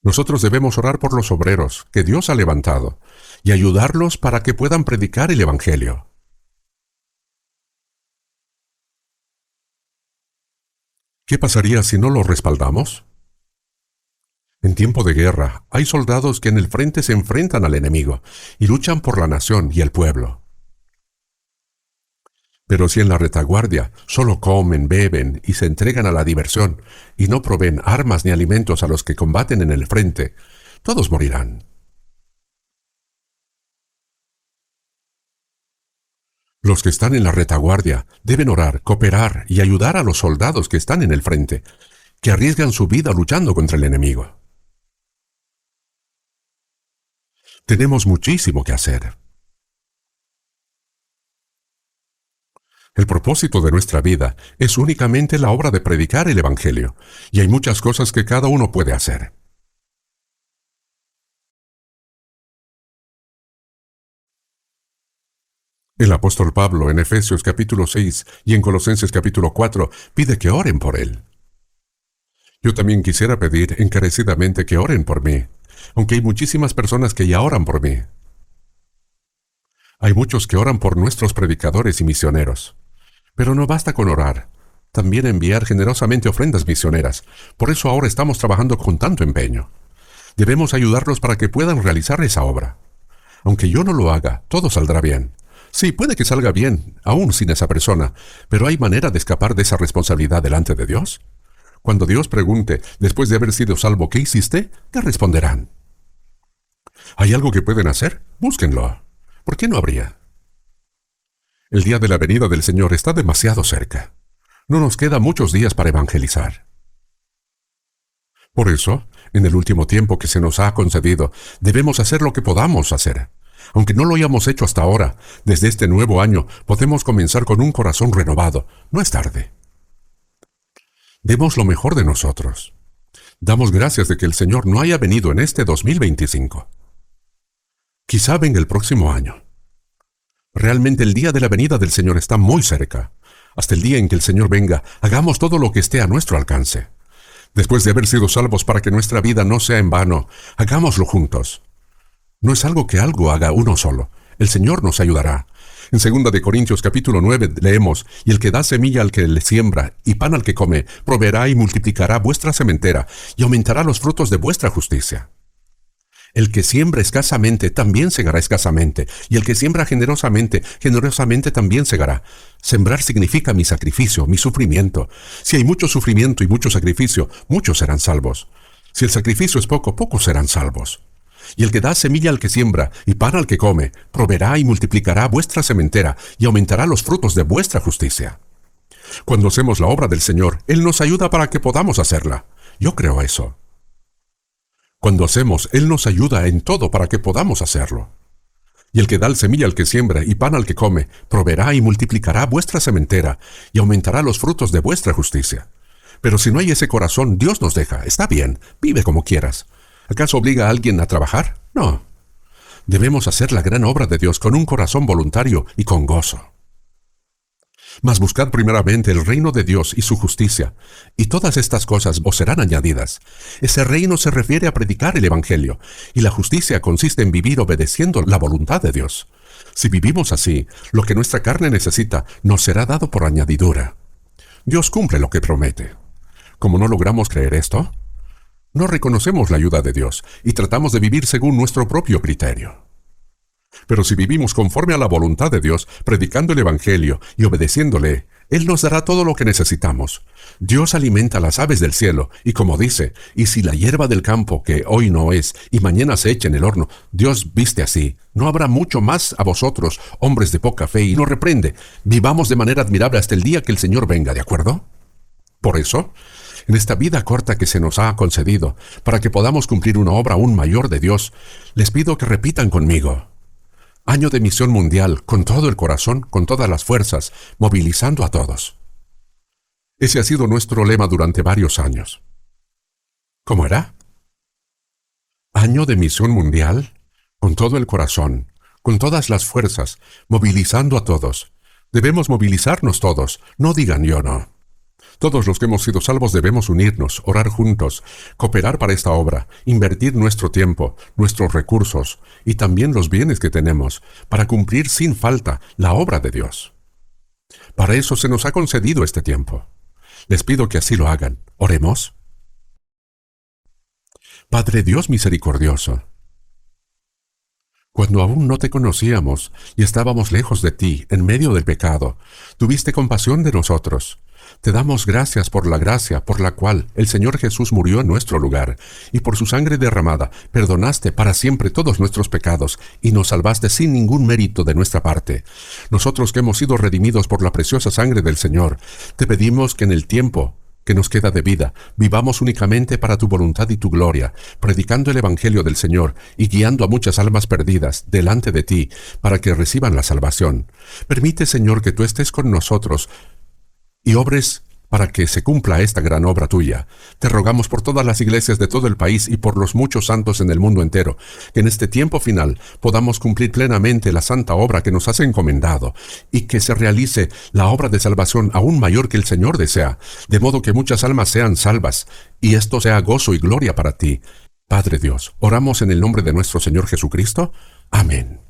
Speaker 1: Nosotros debemos orar por los obreros que Dios ha levantado y ayudarlos para que puedan predicar el Evangelio. ¿Qué pasaría si no lo respaldamos? En tiempo de guerra, hay soldados que en el frente se enfrentan al enemigo y luchan por la nación y el pueblo. Pero si en la retaguardia solo comen, beben y se entregan a la diversión y no proveen armas ni alimentos a los que combaten en el frente, todos morirán. Los que están en la retaguardia deben orar, cooperar y ayudar a los soldados que están en el frente, que arriesgan su vida luchando contra el enemigo. Tenemos muchísimo que hacer. El propósito de nuestra vida es únicamente la obra de predicar el Evangelio, y hay muchas cosas que cada uno puede hacer. El apóstol Pablo en Efesios capítulo 6 y en Colosenses capítulo 4 pide que oren por él. Yo también quisiera pedir encarecidamente que oren por mí, aunque hay muchísimas personas que ya oran por mí. Hay muchos que oran por nuestros predicadores y misioneros. Pero no basta con orar, también enviar generosamente ofrendas misioneras. Por eso ahora estamos trabajando con tanto empeño. Debemos ayudarlos para que puedan realizar esa obra. Aunque yo no lo haga, todo saldrá bien. Sí, puede que salga bien, aún sin esa persona, pero ¿hay manera de escapar de esa responsabilidad delante de Dios? Cuando Dios pregunte, después de haber sido salvo, ¿qué hiciste?, ¿qué responderán? ¿Hay algo que pueden hacer? Búsquenlo. ¿Por qué no habría? El día de la venida del Señor está demasiado cerca. No nos queda muchos días para evangelizar. Por eso, en el último tiempo que se nos ha concedido, debemos hacer lo que podamos hacer. Aunque no lo hayamos hecho hasta ahora, desde este nuevo año podemos comenzar con un corazón renovado. No es tarde. Demos lo mejor de nosotros. Damos gracias de que el Señor no haya venido en este 2025. Quizá venga el próximo año. Realmente el día de la venida del Señor está muy cerca. Hasta el día en que el Señor venga, hagamos todo lo que esté a nuestro alcance. Después de haber sido salvos para que nuestra vida no sea en vano, hagámoslo juntos. No es algo que algo haga uno solo. El Señor nos ayudará. En 2 de Corintios capítulo 9 leemos, y el que da semilla al que le siembra y pan al que come, proveerá y multiplicará vuestra sementera y aumentará los frutos de vuestra justicia. El que siembra escasamente también segará escasamente, y el que siembra generosamente, generosamente también segará. Sembrar significa mi sacrificio, mi sufrimiento. Si hay mucho sufrimiento y mucho sacrificio, muchos serán salvos. Si el sacrificio es poco, pocos serán salvos. Y el que da semilla al que siembra y pan al que come, proveerá y multiplicará vuestra sementera y aumentará los frutos de vuestra justicia. Cuando hacemos la obra del Señor, Él nos ayuda para que podamos hacerla. Yo creo eso. Cuando hacemos, Él nos ayuda en todo para que podamos hacerlo. Y el que da semilla al que siembra y pan al que come, proveerá y multiplicará vuestra sementera y aumentará los frutos de vuestra justicia. Pero si no hay ese corazón, Dios nos deja. Está bien, vive como quieras. ¿Acaso obliga a alguien a trabajar? No. Debemos hacer la gran obra de Dios con un corazón voluntario y con gozo. Mas buscad primeramente el reino de Dios y su justicia, y todas estas cosas os serán añadidas. Ese reino se refiere a predicar el Evangelio, y la justicia consiste en vivir obedeciendo la voluntad de Dios. Si vivimos así, lo que nuestra carne necesita nos será dado por añadidura. Dios cumple lo que promete. ¿Cómo no logramos creer esto? No reconocemos la ayuda de Dios y tratamos de vivir según nuestro propio criterio. Pero si vivimos conforme a la voluntad de Dios, predicando el Evangelio y obedeciéndole, Él nos dará todo lo que necesitamos. Dios alimenta a las aves del cielo, y como dice, y si la hierba del campo, que hoy no es, y mañana se echa en el horno, Dios viste así, no habrá mucho más a vosotros, hombres de poca fe, y nos reprende. Vivamos de manera admirable hasta el día que el Señor venga, ¿de acuerdo? Por eso, en esta vida corta que se nos ha concedido, para que podamos cumplir una obra aún mayor de Dios, les pido que repitan conmigo: año de misión mundial, con todo el corazón, con todas las fuerzas, movilizando a todos. Ese ha sido nuestro lema durante varios años. ¿Cómo era? Año de misión mundial, con todo el corazón, con todas las fuerzas, movilizando a todos. Debemos movilizarnos todos, no digan yo no. Todos los que hemos sido salvos debemos unirnos, orar juntos, cooperar para esta obra, invertir nuestro tiempo, nuestros recursos y también los bienes que tenemos para cumplir sin falta la obra de Dios. Para eso se nos ha concedido este tiempo. Les pido que así lo hagan. Oremos. Padre Dios misericordioso, cuando aún no te conocíamos y estábamos lejos de ti, en medio del pecado, tuviste compasión de nosotros. Te damos gracias por la gracia por la cual el Señor Jesús murió en nuestro lugar, y por su sangre derramada perdonaste para siempre todos nuestros pecados y nos salvaste sin ningún mérito de nuestra parte. Nosotros que hemos sido redimidos por la preciosa sangre del Señor, te pedimos que en el tiempo que nos queda de vida, vivamos únicamente para tu voluntad y tu gloria, predicando el Evangelio del Señor y guiando a muchas almas perdidas delante de ti para que reciban la salvación. Permite, Señor, que tú estés con nosotros y obres para que se cumpla esta gran obra tuya. Te rogamos por todas las iglesias de todo el país y por los muchos santos en el mundo entero, que en este tiempo final podamos cumplir plenamente la santa obra que nos has encomendado, y que se realice la obra de salvación aún mayor que el Señor desea, de modo que muchas almas sean salvas, y esto sea gozo y gloria para ti. Padre Dios, oramos en el nombre de nuestro Señor Jesucristo. Amén.